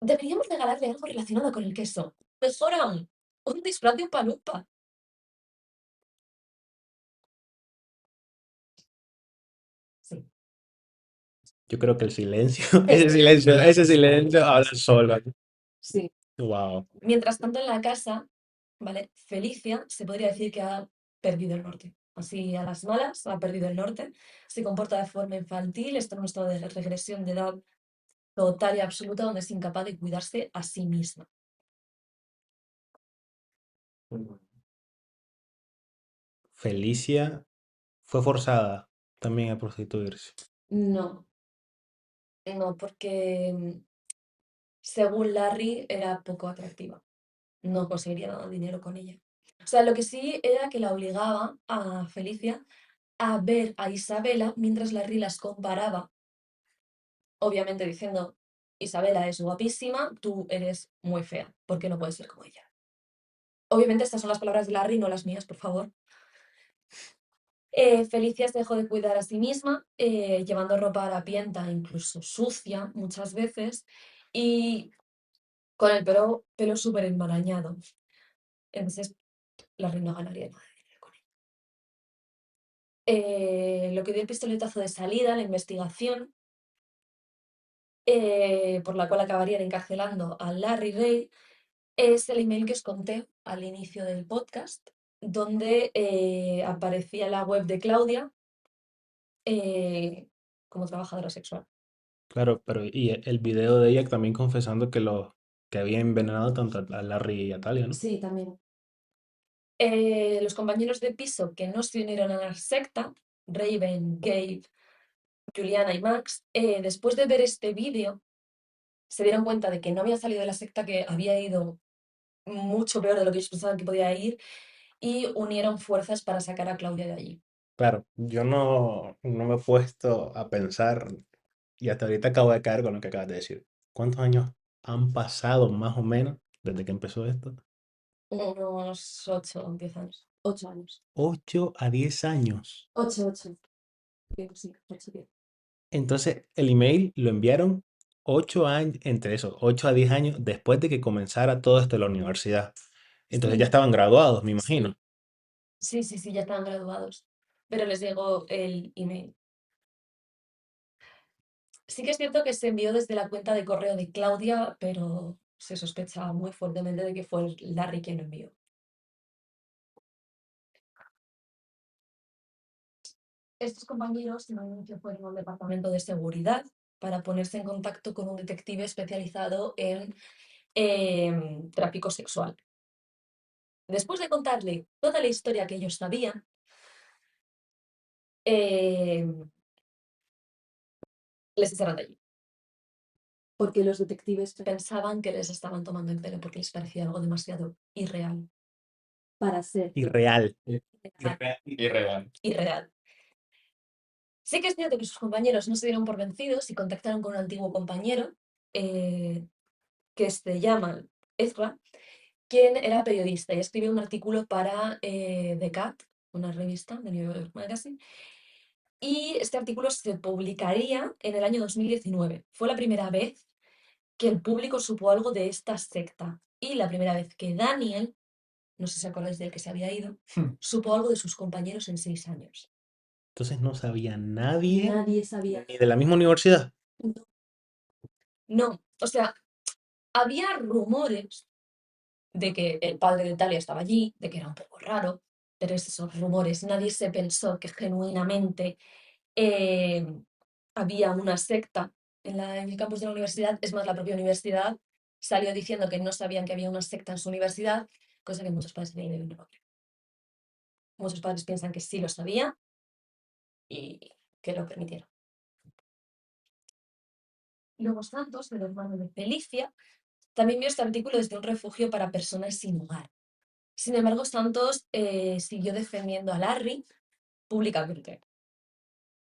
deberíamos regalarle algo relacionado con el queso. Mejor aún, un disfraz de Upa Lupa. Sí. Yo creo que el silencio, ese silencio habla solo. Sí. Wow. Mientras tanto, en la casa, ¿vale? Felicia se podría decir que ha perdido el norte. Así a las malas, ha perdido el norte. Se comporta de forma infantil, está en un estado de regresión de edad total y absoluta, donde es incapaz de cuidarse a sí misma. Felicia fue forzada también a prostituirse. No, no, porque según Larry era poco atractiva. No conseguiría nada de dinero con ella. O sea, lo que sí era que la obligaba a Felicia a ver a Isabela mientras Larry las comparaba, obviamente diciendo: Isabela es guapísima, tú eres muy fea, porque no puedes ser como ella. Obviamente estas son las palabras de Larry, no las mías, por favor. Felicia se dejó de cuidar a sí misma, llevando ropa harapienta, incluso sucia muchas veces, y con el pelo súper enmarañado. Entonces, Larry no ganaría nada de dinero con ella. Lo que dio el pistoletazo de salida, la investigación, por la cual acabarían encarcelando a Larry Ray, es el email que os conté al inicio del podcast, donde aparecía la web de Claudia como trabajadora sexual. Claro, pero y el video de ella también confesando que había envenenado tanto a Larry y a Talia, ¿no? Sí, también. Los compañeros de piso que no se unieron a la secta, Raven, Gabe, Juliana y Max, después de ver este vídeo, se dieron cuenta de que no había salido de la secta, que había ido mucho peor de lo que ellos pensaban que podía ir, y unieron fuerzas para sacar a Claudia de allí. Claro, yo no me he puesto a pensar y hasta ahorita acabo de caer con lo que acabas de decir. ¿Cuántos años han pasado más o menos desde que empezó esto? Unos 8 o 10 años. 8 años. 8 a 10 años. 8. Sí, 8, 10. Entonces, el email lo enviaron 8 años, entre esos 8 a 10 años después de que comenzara todo esto en la universidad. Entonces ya Sí, estaban graduados, me imagino. sí, ya estaban graduados, pero les llegó el email. Sí que es cierto que se envió desde la cuenta de correo de Claudia, pero se sospecha muy fuertemente de que fue Larry quien lo envió. Estos compañeros finalmente fueron al departamento de seguridad para ponerse en contacto con un detective especializado en tráfico sexual. Después de contarle toda la historia que ellos sabían, eh, les echaron de allí. Porque los detectives pensaban que les estaban tomando el pelo, porque les parecía algo demasiado irreal para ser Irreal. Irreal. irreal. Sí que es cierto que sus compañeros no se dieron por vencidos y contactaron con un antiguo compañero que se llama Ezra, quien era periodista y escribió un artículo para The Cat, una revista de New York Magazine, y este artículo se publicaría en el año 2019. Fue la primera vez que el público supo algo de esta secta y la primera vez que Daniel, no sé si acordáis del que se había ido, supo algo de sus compañeros en 6 años. Entonces no sabía nadie, Nadie sabía. ni de la misma universidad. No, o sea, había rumores de que el padre de Talia estaba allí, de que era un poco raro, pero esos rumores, nadie se pensó que genuinamente eh, había una secta en el campus de la universidad. Es más, la propia universidad salió diciendo que no sabían que había una secta en su universidad, cosa que muchos padres de no lo creen. Muchos padres piensan que sí lo sabía y que lo permitieron. Luego Santos, el hermano de Felicia, también vio este artículo desde un refugio para personas sin hogar. Sin embargo, Santos siguió defendiendo a Larry públicamente.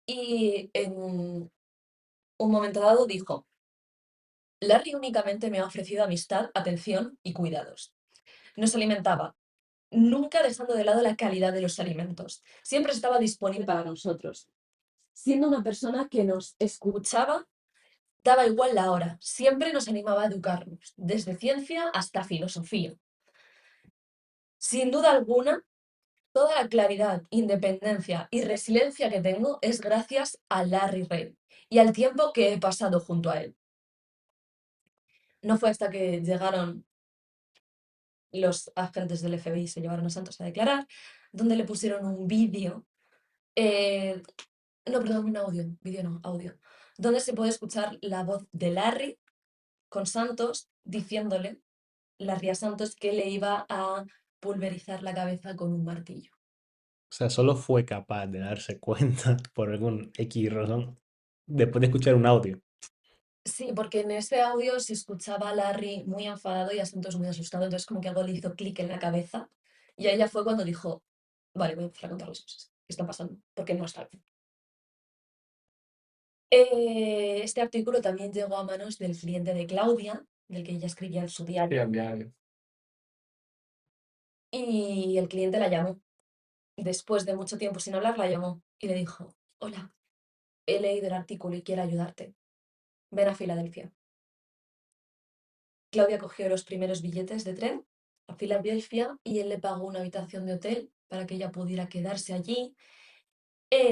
Y en un momento dado dijo, Larry únicamente me ha ofrecido amistad, atención y cuidados. Nos alimentaba, nunca dejando de lado la calidad de los alimentos. Siempre estaba disponible para nosotros, siendo una persona que nos escuchaba, daba igual la hora, siempre nos animaba a educarnos, desde ciencia hasta filosofía. Sin duda alguna, toda la claridad, independencia y resiliencia que tengo es gracias a Larry Reid y al tiempo que he pasado junto a él. No fue hasta que llegaron los agentes del FBI, se llevaron a Santos a declarar, donde le pusieron un vídeo, eh, no, perdón, un audio, vídeo no, audio, donde se puede escuchar la voz de Larry con Santos diciéndole, Larry a Santos, que le iba a pulverizar la cabeza con un martillo. O sea, solo fue capaz de darse cuenta por algún X razón después de escuchar un audio. Sí, porque en ese audio se escuchaba a Larry muy enfadado y a Santos muy asustado, entonces como que algo le hizo clic en la cabeza y a ella fue cuando dijo, vale, voy a empezar a contar las cosas que están pasando, porque no está bien. Este artículo también llegó a manos del cliente de Claudia, del que ella escribía en su Sí, diario, el diario. y el cliente la llamó. Después de mucho tiempo sin hablar, la llamó y le dijo, hola, he leído el artículo y quiero ayudarte. Ven a Filadelfia. Claudia cogió los primeros billetes de tren a Filadelfia y él le pagó una habitación de hotel para que ella pudiera quedarse allí.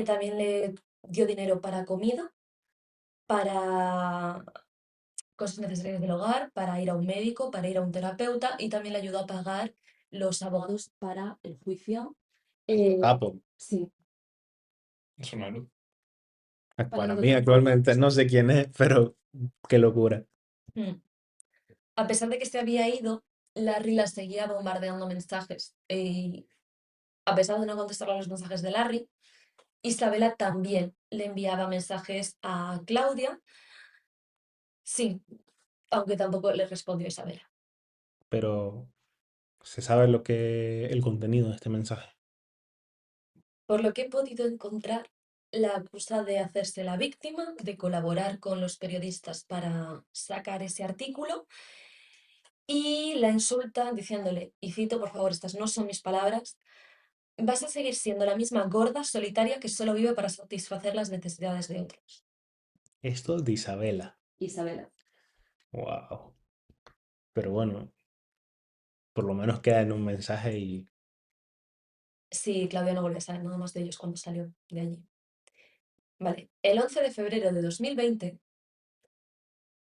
También le dio dinero para comida, para cosas necesarias del hogar, para ir a un médico, para ir a un terapeuta y también le ayudó a pagar los abogados para el juicio. Capo. Sí, Es una luz. para Para lo mí que... actualmente no sé quién es, pero qué locura. Mm. A pesar de que se había ido, Larry la seguía bombardeando mensajes. Y a pesar de no contestar a los mensajes de Larry, Isabela también le enviaba mensajes a Claudia. Sí, aunque tampoco le respondió Isabela. Pero se sabe lo que el contenido de este mensaje. Por lo que he podido encontrar, la acusa de hacerse la víctima, de colaborar con los periodistas para sacar ese artículo y la insulta diciéndole, y cito por favor, estas no son mis palabras, vas a seguir siendo la misma gorda solitaria que solo vive para satisfacer las necesidades de otros. Esto de Isabela. Isabela. Wow. Pero bueno, por lo menos queda en un mensaje y Sí, Claudia no volvió a saber nada más de ellos cuando salió de allí. Vale, el 11 de febrero de 2020,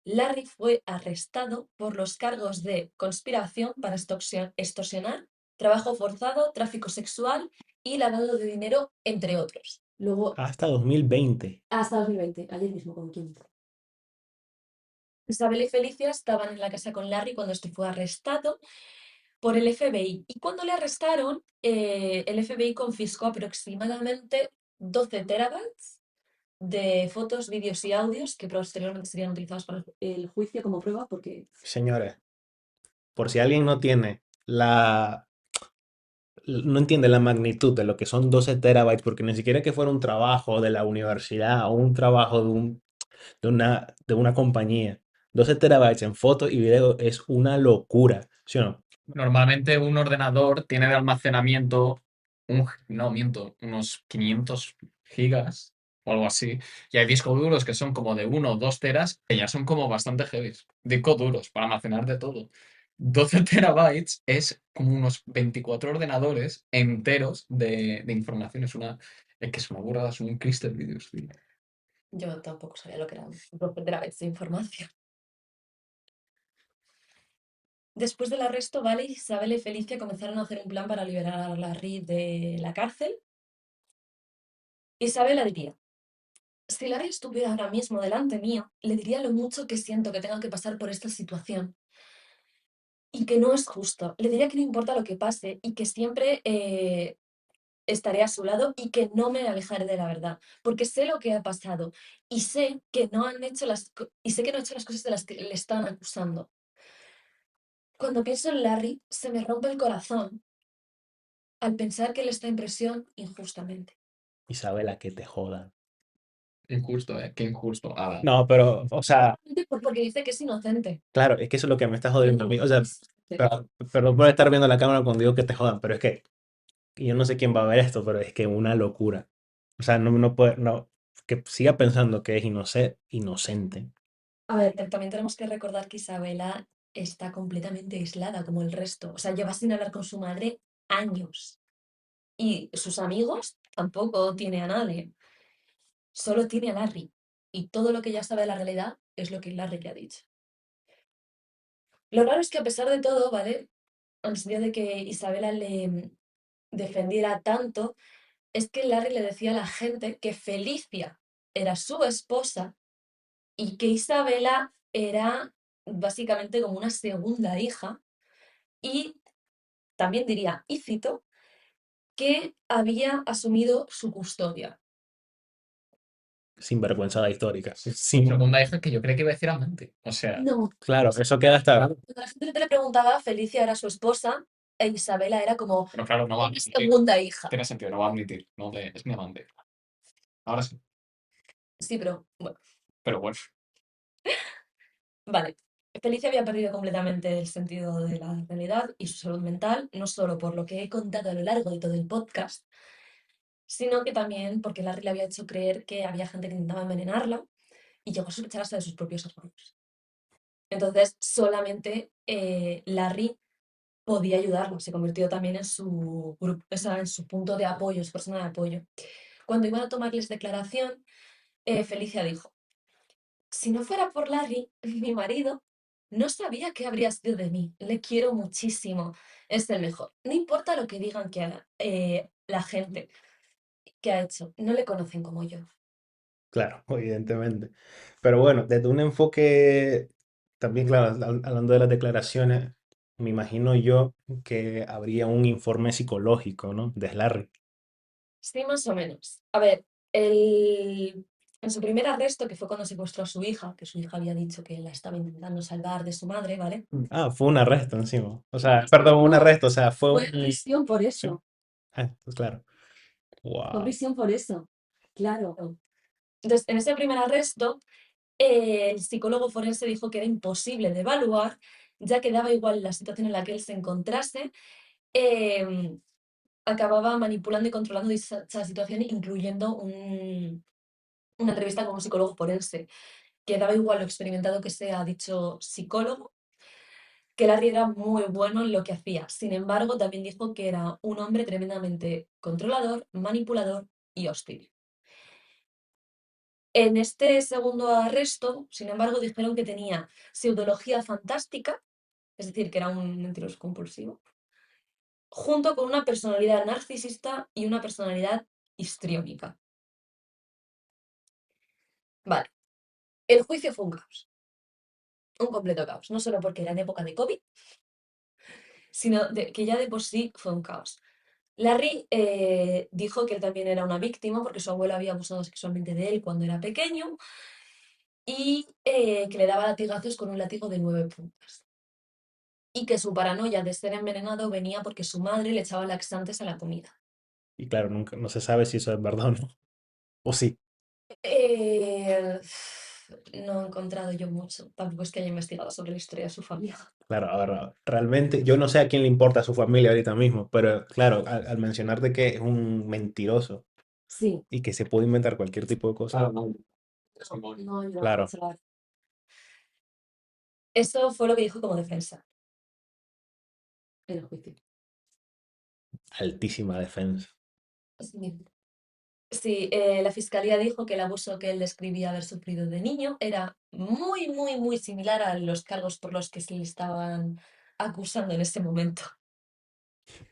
Larry fue arrestado por los cargos de conspiración para extorsionar, trabajo forzado, tráfico sexual y lavado de dinero, entre otros. Luego, hasta 2020. hasta 2020, ayer mismo con 15. Isabel y Felicia estaban en la casa con Larry cuando este fue arrestado por el FBI. Y cuando le arrestaron, el FBI confiscó aproximadamente 12 terabytes de fotos, vídeos y audios que posteriormente serían utilizados para el juicio como prueba porque... Señores, por si alguien no tiene no entiende la magnitud de lo que son 12 terabytes, porque ni siquiera que fuera un trabajo de la universidad o un trabajo de una compañía. 12 terabytes en fotos y video es una locura, ¿sí o no? Normalmente un ordenador tiene de almacenamiento, no, miento, unos 500 gigas o algo así. Y hay discos duros que son como de 1 o 2 teras, que ya son como bastante heavy. Discos duros para almacenar de todo. 12 terabytes es como unos 24 ordenadores enteros de información. Es que es una burrada, son un cristal de vídeos, tío. Yo tampoco sabía lo que eran 12 terabytes de información. Después del arresto, Vale, Isabel y Felicia comenzaron a hacer un plan para liberar a Larry de la cárcel. Isabela diría, si Larry estuviera ahora mismo delante mío, le diría lo mucho que siento que tenga que pasar por esta situación y que no es justo. Le diría que no importa lo que pase y que siempre estaré a su lado y que no me alejaré de la verdad, porque sé lo que ha pasado y sé que no han hecho y sé que no ha hecho las cosas de las que le están acusando. Cuando pienso en Larry, se me rompe el corazón al pensar que él está en prisión injustamente. Isabela, que te jodan. Injusto, ¿eh? Qué injusto. Ada. No, pero, o sea, Porque dice que es inocente. claro, es que eso es lo que me está jodiendo a mí. O sea, Es perdón por estar viendo la cámara cuando digo que te jodan, pero es que y yo no sé quién va a ver esto, pero es que una locura. O sea, no puede, no, que siga pensando que es inocente. A ver, también tenemos que recordar que Isabela está completamente aislada como el resto. O sea, lleva sin hablar con su madre años. Y sus amigos tampoco tiene a nadie. Solo tiene a Larry. Y todo lo que ya sabe de la realidad es lo que Larry le ha dicho. Lo raro es que a pesar de todo, ¿vale? En el sentido de que Isabela le defendiera tanto, es que Larry le decía a la gente que Felicia era su esposa y que Isabela era básicamente como una segunda hija y también diría, y cito, que había asumido su custodia. Sinvergüenzada histórica. Sin, Segunda hija que yo creo que iba a decir amante. O sea, No, claro, eso queda hasta. cuando la gente le preguntaba, Felicia era su esposa e Isabela era como pero claro, no va a una admitir. segunda hija. Tiene sentido, no va a admitir. No es mi amante. Ahora sí. Sí, pero bueno, Pero bueno. vale. Felicia había perdido completamente el sentido de la realidad y su salud mental, no solo por lo que he contado a lo largo de todo el podcast, sino que también porque Larry le había hecho creer que había gente que intentaba envenenarla y llegó a sospechar hasta de sus propios hermanos. Entonces, solamente Larry podía ayudarlo, se convirtió también en su grupo, o sea, en su punto de apoyo, su persona de apoyo. Cuando iban a tomarles declaración, Felicia dijo, si no fuera por Larry, mi marido, no sabía qué habría sido de mí. Le quiero muchísimo. Es el mejor. No importa lo que digan que la gente que ha hecho. No le conocen como yo. Claro, evidentemente. Pero bueno, desde un enfoque, también, claro, hablando de las declaraciones, me imagino yo que habría un informe psicológico, ¿no? De Larry. Sí, más o menos. A ver, en su primer arresto, que fue cuando secuestró a su hija, que su hija había dicho que la estaba intentando salvar de su madre, ¿vale? Ah, fue un arresto encima. O sea, perdón, un No, arresto, o sea, fue fue un. prisión por Sí. eso. Pues claro. Fue Wow. prisión por eso. Claro. Entonces, en ese primer arresto, el psicólogo forense dijo que era imposible de evaluar, ya que daba igual la situación en la que él se encontrase, eh, acababa manipulando y controlando dicha situación, incluyendo una entrevista con un psicólogo forense, que daba igual lo experimentado que sea dicho psicólogo, que Larry era muy bueno en lo que hacía. Sin embargo, también dijo que era un hombre tremendamente controlador, manipulador y hostil. En este segundo arresto, sin embargo, dijeron que tenía pseudología fantástica, es decir, que era un mentiroso compulsivo, junto con una personalidad narcisista y una personalidad histriónica. Vale, el juicio fue un completo caos, no solo porque era en época de COVID, sino que ya de por sí fue un caos. Larry dijo que él también era una víctima porque su abuelo había abusado sexualmente de él cuando era pequeño y que le daba latigazos con un látigo de 9 puntas. Y que su paranoia de ser envenenado venía porque su madre le echaba laxantes a la comida. Y claro, nunca, no se sabe si eso es verdad o no. O sí. Eh, no he encontrado yo mucho, tampoco es que haya investigado sobre la historia de su familia. Claro, ahora, realmente, yo no sé a quién le importa a su familia ahorita mismo, pero claro, al mencionarte que es un mentiroso Sí, y que se puede inventar cualquier tipo de cosa, Claro, no. Es un gol. no, yo claro, eso fue lo que dijo como defensa en el juicio. altísima defensa. Sí. Sí, la fiscalía dijo que el abuso que él describía haber sufrido de niño era muy, muy, muy similar a los cargos por los que se le estaban acusando en ese momento.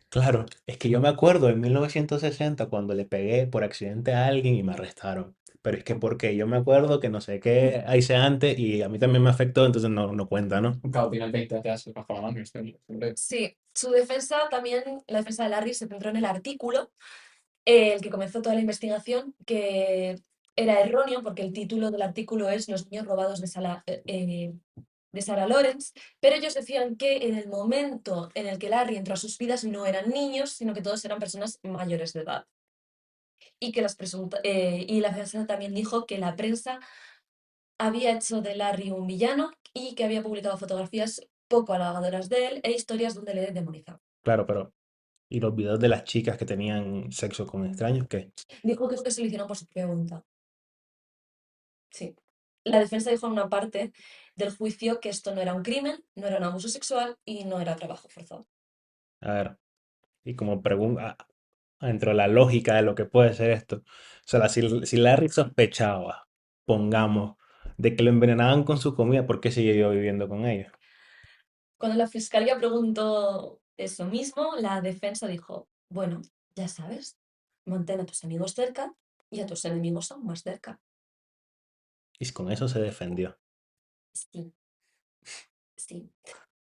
Claro, es que yo me acuerdo en 1960 cuando le pegué por accidente a alguien y me arrestaron. Pero es que porque yo me acuerdo que no sé qué hice antes y a mí también me afectó, entonces no cuenta, ¿no? Claro, tiene el 20 te haces bajo la mano. Hombre. Sí, su defensa también, la defensa de Larry se centró en el artículo, el que comenzó toda la investigación, que era erróneo porque el título del artículo es Los niños robados de Sarah Lawrence, pero ellos decían que en el momento en el que Larry entró a sus vidas no eran niños, sino que todos eran personas mayores de edad. y que y la defensa también dijo que la prensa había hecho de Larry un villano y que había publicado fotografías poco halagadoras de él e historias donde le demonizaba. Claro, pero ¿y los videos de las chicas que tenían sexo con extraños qué? Dijo que se lo hicieron por su propia voluntad. Sí. La defensa dijo en una parte del juicio que esto no era un crimen, no era un abuso sexual y no era trabajo forzado. A ver, y como pregunta, dentro de la lógica de lo que puede ser esto, o sea, si Larry sospechaba, pongamos, de que lo envenenaban con su comida, ¿por qué siguió viviendo con ellos? Cuando la fiscalía preguntó eso mismo, la defensa dijo, bueno, ya sabes, mantén a tus amigos cerca y a tus enemigos aún más cerca. Y con eso se defendió. Sí, sí.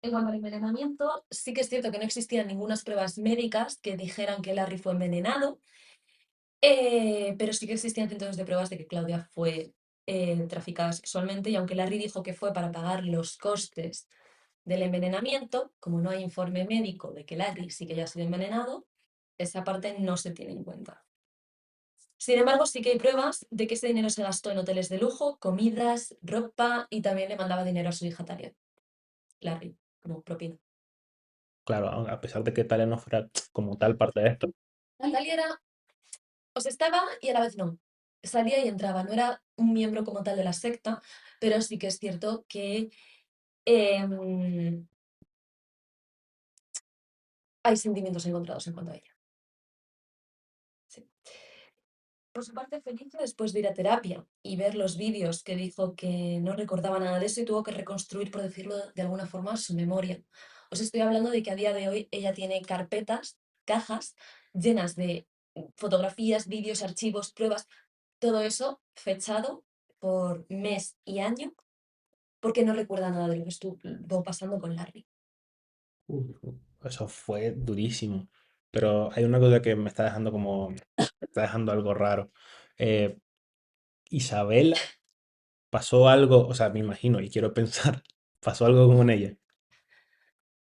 En cuanto al envenenamiento, sí que es cierto que no existían ninguna pruebas médicas que dijeran que Larry fue envenenado, pero sí que existían cientos de pruebas de que Claudia fue traficada sexualmente y aunque Larry dijo que fue para pagar los costes del envenenamiento, como no hay informe médico de que Larry sí que haya sido envenenado, esa parte no se tiene en cuenta. Sin embargo, sí que hay pruebas de que ese dinero se gastó en hoteles de lujo, comidas, ropa y también le mandaba dinero a su hija Talia, Larry, como propina. Claro, a pesar de que Talia no fuera como tal parte de esto. Talia era, o sea, estaba y a la vez no. Salía y entraba, no era un miembro como tal de la secta, pero sí que es cierto que em, hay sentimientos encontrados en cuanto a ella. Sí. Por su parte, Felicia, después de ir a terapia y ver los vídeos que dijo que no recordaba nada de eso y tuvo que reconstruir, por decirlo de alguna forma, su memoria. Os estoy hablando de que a día de hoy ella tiene carpetas, cajas llenas de fotografías, vídeos, archivos, pruebas, todo eso fechado por mes y año, porque no recuerda nada de lo que estuvo pasando con Larry. Uf, eso fue durísimo. Pero hay una cosa que me está dejando como, me está dejando algo raro. Eh, Isabela, pasó algo, o sea, me imagino y quiero pensar, pasó algo con ella.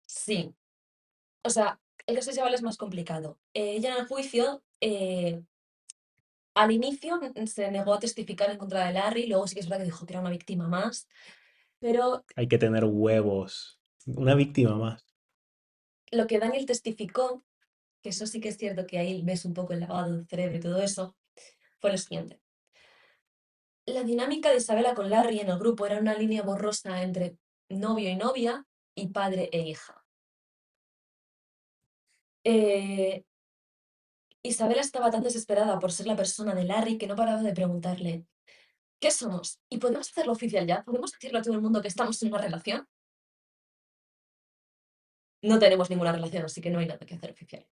Sí, o sea, el caso de Isabel es más complicado. Ella en el juicio al inicio se negó a testificar en contra de Larry, luego sí que es verdad que dijo que era una víctima más, pero Hay que tener huevos. Una víctima más. lo que Daniel testificó, que eso sí que es cierto que ahí ves un poco el lavado del cerebro y todo eso, fue lo siguiente. La dinámica de Isabela con Larry en el grupo era una línea borrosa entre novio y novia y padre e hija. Eh, Isabela estaba tan desesperada por ser la persona de Larry que no paraba de preguntarle, ¿qué somos? ¿Y podemos hacerlo oficial ya? ¿Podemos decirle a todo el mundo que estamos en una relación? No tenemos ninguna relación, así que no hay nada que hacer oficial.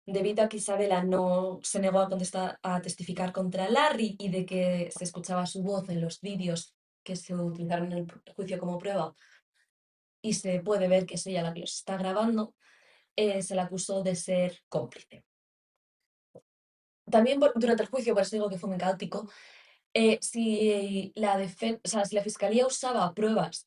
Debido a que Isabela no se negó a contestar, a testificar contra Larry y de que se escuchaba su voz en los vídeos que se utilizaron en el juicio como prueba y se puede ver que es ella la que los está grabando, se la acusó de ser cómplice. También durante el juicio, por eso digo que fue muy caótico, si la fiscalía usaba pruebas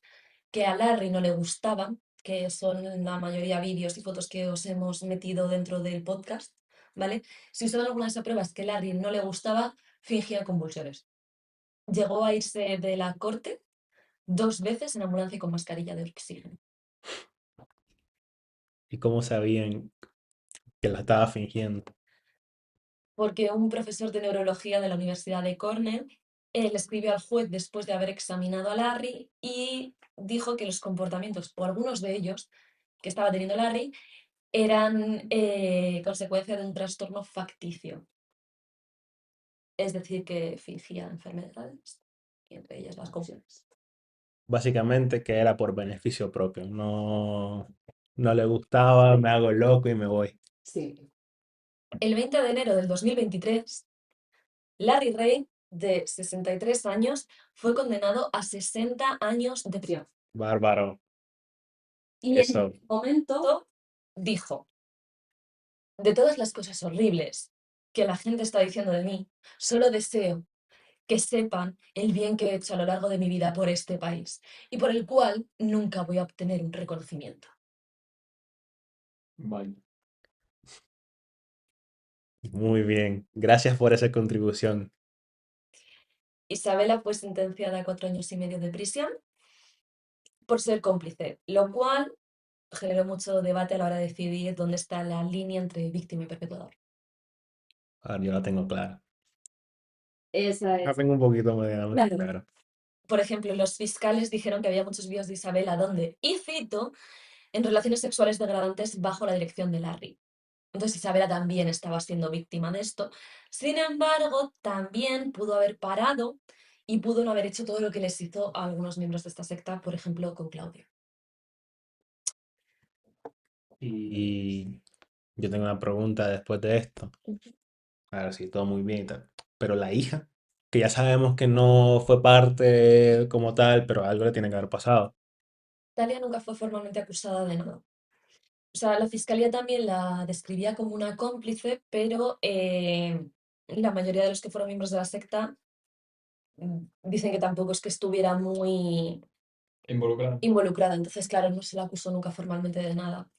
que a Larry no le gustaban, que son la mayoría vídeos y fotos que os hemos metido dentro del podcast, ¿vale? Si usaban alguna de esas pruebas que a Larry no le gustaba, fingía convulsiones. Llegó a irse de la corte 2 veces en ambulancia y con mascarilla de oxígeno. ¿Y cómo sabían que la estaba fingiendo? Porque un profesor de neurología de la Universidad de Cornell le escribió al juez después de haber examinado a Larry y dijo que los comportamientos, o algunos de ellos, que estaba teniendo Larry, eran consecuencia de un trastorno facticio. Es decir, que fingía enfermedades, y entre ellas las confusiones. Básicamente que era por beneficio propio. No, no le gustaba, me hago loco y me voy. Sí. El 20 de enero del 2023, Larry Ray, de 63 años, fue condenado a 60 años de prisión. Bárbaro. Y en Eso. ese momento dijo, de todas las cosas horribles que la gente está diciendo de mí, solo deseo que sepan el bien que he hecho a lo largo de mi vida por este país y por el cual nunca voy a obtener un reconocimiento. Vale. Muy bien. Gracias por esa contribución. Isabela fue sentenciada a 4 años y medio de prisión por ser cómplice, lo cual generó mucho debate a la hora de decidir dónde está la línea entre víctima y perpetrador. A ver, yo la tengo clara. Esa La es. tengo un poquito medianamente Claro. clara. Por ejemplo, los fiscales dijeron que había muchos vídeos de Isabela donde, y cito, en relaciones sexuales degradantes bajo la dirección de Larry. Entonces Isabela también estaba siendo víctima de esto. Sin embargo, también pudo haber parado y pudo no haber hecho todo lo que les hizo a algunos miembros de esta secta, por ejemplo, con Claudio. Y yo tengo una pregunta después de esto. A ver si todo muy bien y tal. Pero la hija, que ya sabemos que no fue parte como tal, pero algo le tiene que haber pasado. Talia nunca fue formalmente acusada de nada. O sea, la fiscalía también la describía como una cómplice, pero la mayoría de los que fueron miembros de la secta dicen que tampoco es que estuviera muy Involucrado. involucrada. Entonces, claro, no se la acusó nunca formalmente de nada.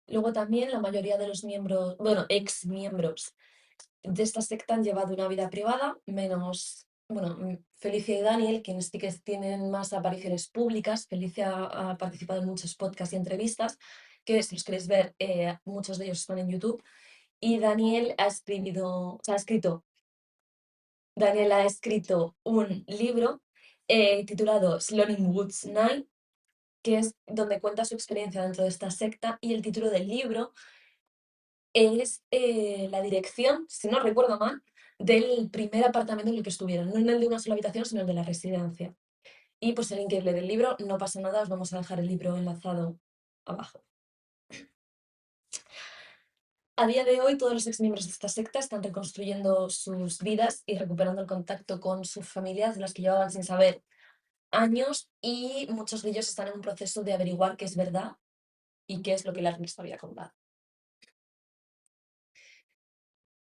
Luego también la mayoría de los miembros, bueno, ex miembros de esta secta han llevado una vida privada, menos, bueno, Felicia y Daniel, quienes sí que tienen más apariciones públicas. Felicia ha participado en muchos podcasts y entrevistas, que si los queréis ver, muchos de ellos están en YouTube. Y Daniel Daniel ha escrito un libro titulado Sloan Woods Night, que es donde cuenta su experiencia dentro de esta secta, y el título del libro es la dirección, si no recuerdo mal, del primer apartamento en el que estuvieron, no en el de una sola habitación, sino el de la residencia. Y pues si alguien quiere leer el libro, no pasa nada, os vamos a dejar el libro enlazado abajo. A día de hoy, todos los exmiembros de esta secta están reconstruyendo sus vidas y recuperando el contacto con sus familias, de las que llevaban sin saber años, y muchos de ellos están en un proceso de averiguar qué es verdad y qué es lo que Larry les había contado.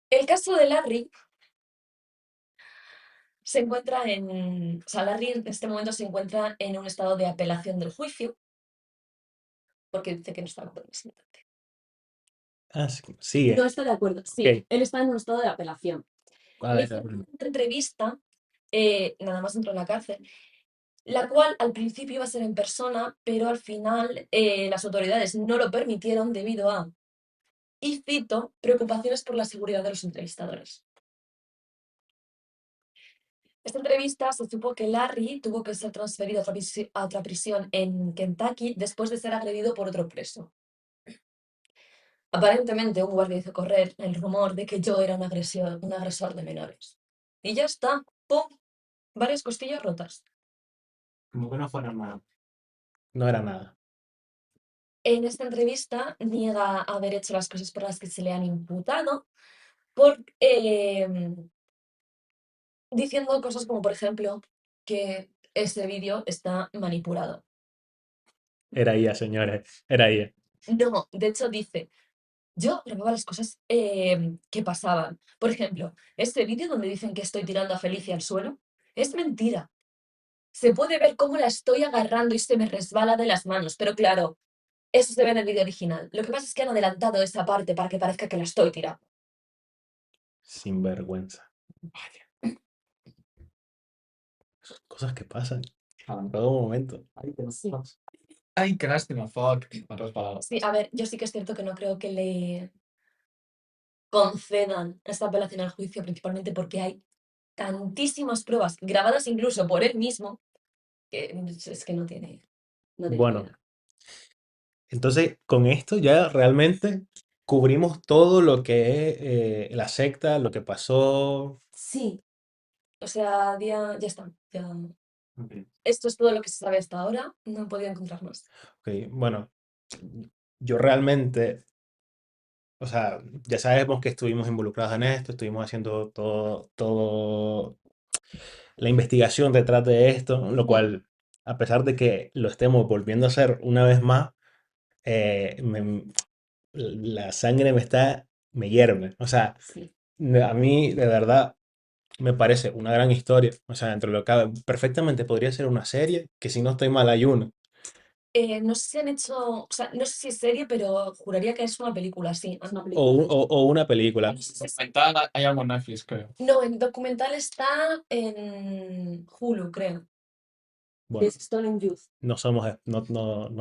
El caso de Larry se encuentra o sea, Larry en este momento se encuentra en un estado de apelación del juicio, porque dice que no está completamente inocente. Ah, sí, No sigue. está de acuerdo, sí, Ok. él está en un estado de apelación. A Le ver, a hicieron ver. una entrevista, nada más entró en la cárcel, la cual al principio iba a ser en persona, pero al final las autoridades no lo permitieron debido a, y cito, preocupaciones por la seguridad de los entrevistadores. Esta entrevista se supo que Larry tuvo que ser transferido a otra prisión en Kentucky después de ser agredido por otro preso. Aparentemente, un guardia hizo correr el rumor de que yo era un agresor de menores. Y ya está. ¡Pum! Varias costillas rotas. Como que no fuera nada. No era nada. En esta entrevista niega haber hecho las cosas por las que se le han imputado, por, diciendo cosas como, por ejemplo, que ese vídeo está manipulado. Era ella, señores. Era ella. No, de hecho dice, yo grababa las cosas que pasaban. Por ejemplo, este vídeo donde dicen que estoy tirando a Felicia al suelo, es mentira. Se puede ver cómo la estoy agarrando y se me resbala de las manos, pero claro, eso se ve en el vídeo original. Lo que pasa es que han adelantado esa parte para que parezca que la estoy tirando. Sin vergüenza. Cosas que pasan en todo momento. Ay, qué Sí. Ay, qué lástima, fuck. Otras palabras. Sí, a ver, yo sí que es cierto que no creo que le concedan esta apelación al juicio, principalmente porque hay tantísimas pruebas grabadas incluso por él mismo, que es que no tiene Bueno, manera. entonces con esto ya realmente cubrimos todo lo que es la secta, lo que pasó. Sí, o sea, ya está. Ok. Esto es todo lo que se sabe hasta ahora. No he podido encontrar más. Ok, bueno, yo realmente, o sea, ya sabemos que estuvimos involucrados en esto, estuvimos haciendo todo la investigación detrás de esto, lo Mm, cual, a pesar de que lo estemos volviendo a hacer una vez más, eh, me- la sangre me hierve. O sea, sí. a mí de verdad me parece una gran historia. O sea, dentro de lo que cabe, perfectamente podría ser una serie, que si no estoy mal hay una. No sé si han hecho, o sea, no sé si es serie, pero juraría que es una película, sí. Es una O, película. o una película. No sé si es- Documental, hay algo en Netflix, creo. no, el documental está en Hulu, creo. Bueno, Es Stone and Youth. no somos, no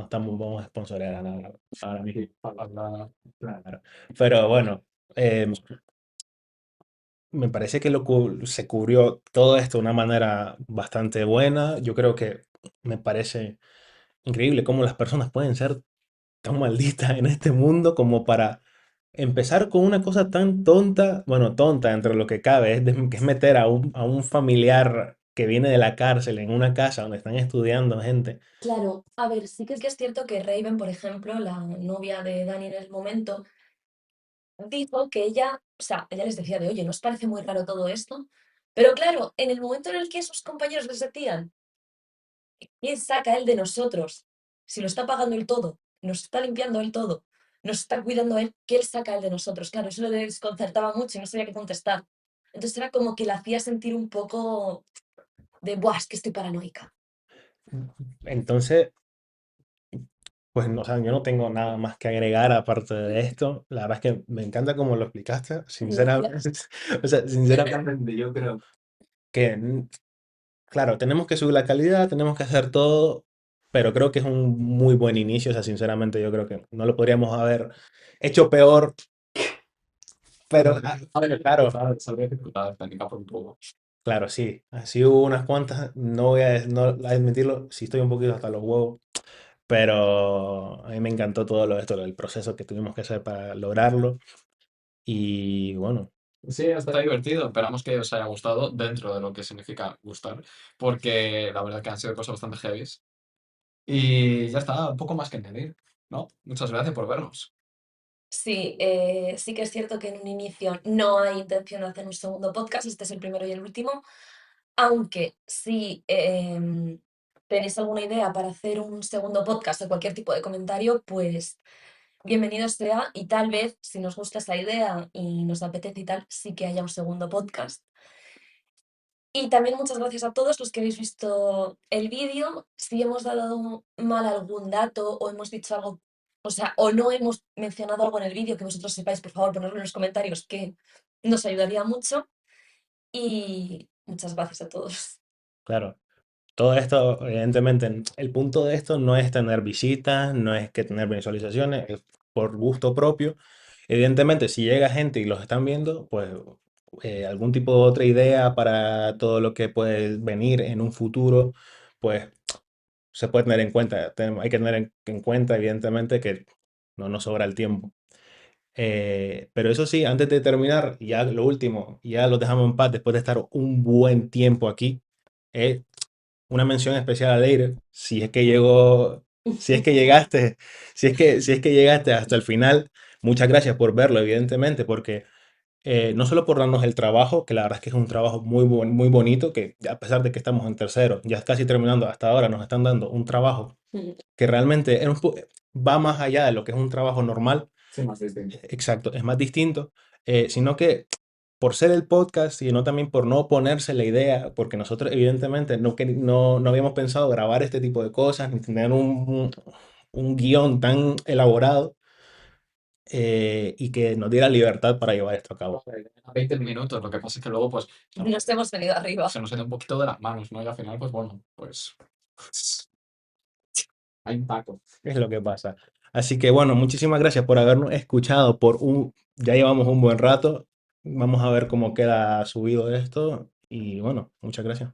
estamos, vamos a sponsorear a nada ahora mismo. Sí, Claro. Pero bueno, me parece que se cubrió todo esto de una manera bastante buena. Yo creo que me parece increíble cómo las personas pueden ser tan malditas en este mundo como para empezar con una cosa tan tonta, bueno, tonta entre lo que cabe, que es meter a un familiar que viene de la cárcel en una casa donde están estudiando gente. Claro, a ver, sí que es cierto que Raven, por ejemplo, la novia de Dani en el momento, dijo que ella, o sea, ella les decía de, oye, ¿no os parece muy raro todo esto? Pero claro, en el momento en el que sus compañeros les decían, ¿quién saca él de nosotros? Si lo está pagando él todo, nos está limpiando él todo, nos está cuidando él, ¿qué él saca él de nosotros? Claro, eso le desconcertaba mucho y no sabía qué contestar. Entonces era como que la hacía sentir un poco de, buah, es que estoy paranoica. Entonces, pues no, o sea, yo no tengo nada más que agregar aparte de esto. La verdad es que me encanta cómo lo explicaste. Sinceramente, o sea, sinceramente yo creo que, claro, tenemos que subir la calidad, tenemos que hacer todo, pero creo que es un muy buen inicio. O sea, sinceramente yo creo que no lo podríamos haber hecho peor, pero claro, Salve dificultades técnicas por un poco. claro, sí, así hubo unas cuantas, no voy no a admitirlo, sí estoy un poquito hasta los huevos, pero a mí me encantó todo lo esto, el proceso que tuvimos que hacer para lograrlo y bueno, Sí, está divertido. Esperamos que os haya gustado dentro de lo que significa gustar, porque la verdad que han sido cosas bastante heavies. Y ya está, un poco más que añadir, ¿no? Muchas gracias por vernos. Sí, sí que es cierto que en un inicio no hay intención de hacer un segundo podcast, este es el primero y el último, aunque si tenéis alguna idea para hacer un segundo podcast o cualquier tipo de comentario, pues bienvenido sea y tal vez si nos gusta esa idea y nos apetece y tal, sí que haya un segundo podcast. Y también muchas gracias a todos los que habéis visto el vídeo. Si hemos dado mal algún dato o hemos dicho algo, o sea, o no hemos mencionado algo en el vídeo que vosotros sepáis, por favor, ponedlo en los comentarios, que nos ayudaría mucho. Y muchas gracias a todos. claro. Todo esto, evidentemente, el punto de esto no es tener visitas, no es que tener visualizaciones, es por gusto propio. Evidentemente, si llega gente y los están viendo, pues algún tipo de otra idea para todo lo que puede venir en un futuro, pues se puede tener en cuenta. Hay que tener en cuenta, evidentemente, que no nos sobra el tiempo. Pero eso sí, antes de terminar, ya lo último, ya los dejamos en paz después de estar un buen tiempo aquí. eh, una mención especial a Leire, si es que llegó, si es que llegaste, si es que llegaste hasta el final, muchas gracias por verlo, evidentemente, porque no solo por darnos el trabajo, que la verdad es que es un trabajo muy bonito, que a pesar de que estamos en tercero, ya casi terminando hasta ahora, nos están dando un trabajo que realmente va más allá de lo que es un trabajo normal. Sí, más distinto. Exacto, es más distinto, sino que por ser el podcast, sino también por no oponerse la idea, porque nosotros evidentemente no habíamos pensado grabar este tipo de cosas, ni tener un guión tan elaborado y que nos diera libertad para llevar esto a cabo. 20 minutos, lo que pasa es que luego pues Nos hemos venido arriba. se nos ha ido un poquito de las manos, ¿no? Y al final, pues bueno, pues hay un taco. Es lo que pasa. Así que bueno, muchísimas gracias por habernos escuchado ya llevamos un buen rato. Vamos a ver cómo queda subido esto y bueno, muchas gracias.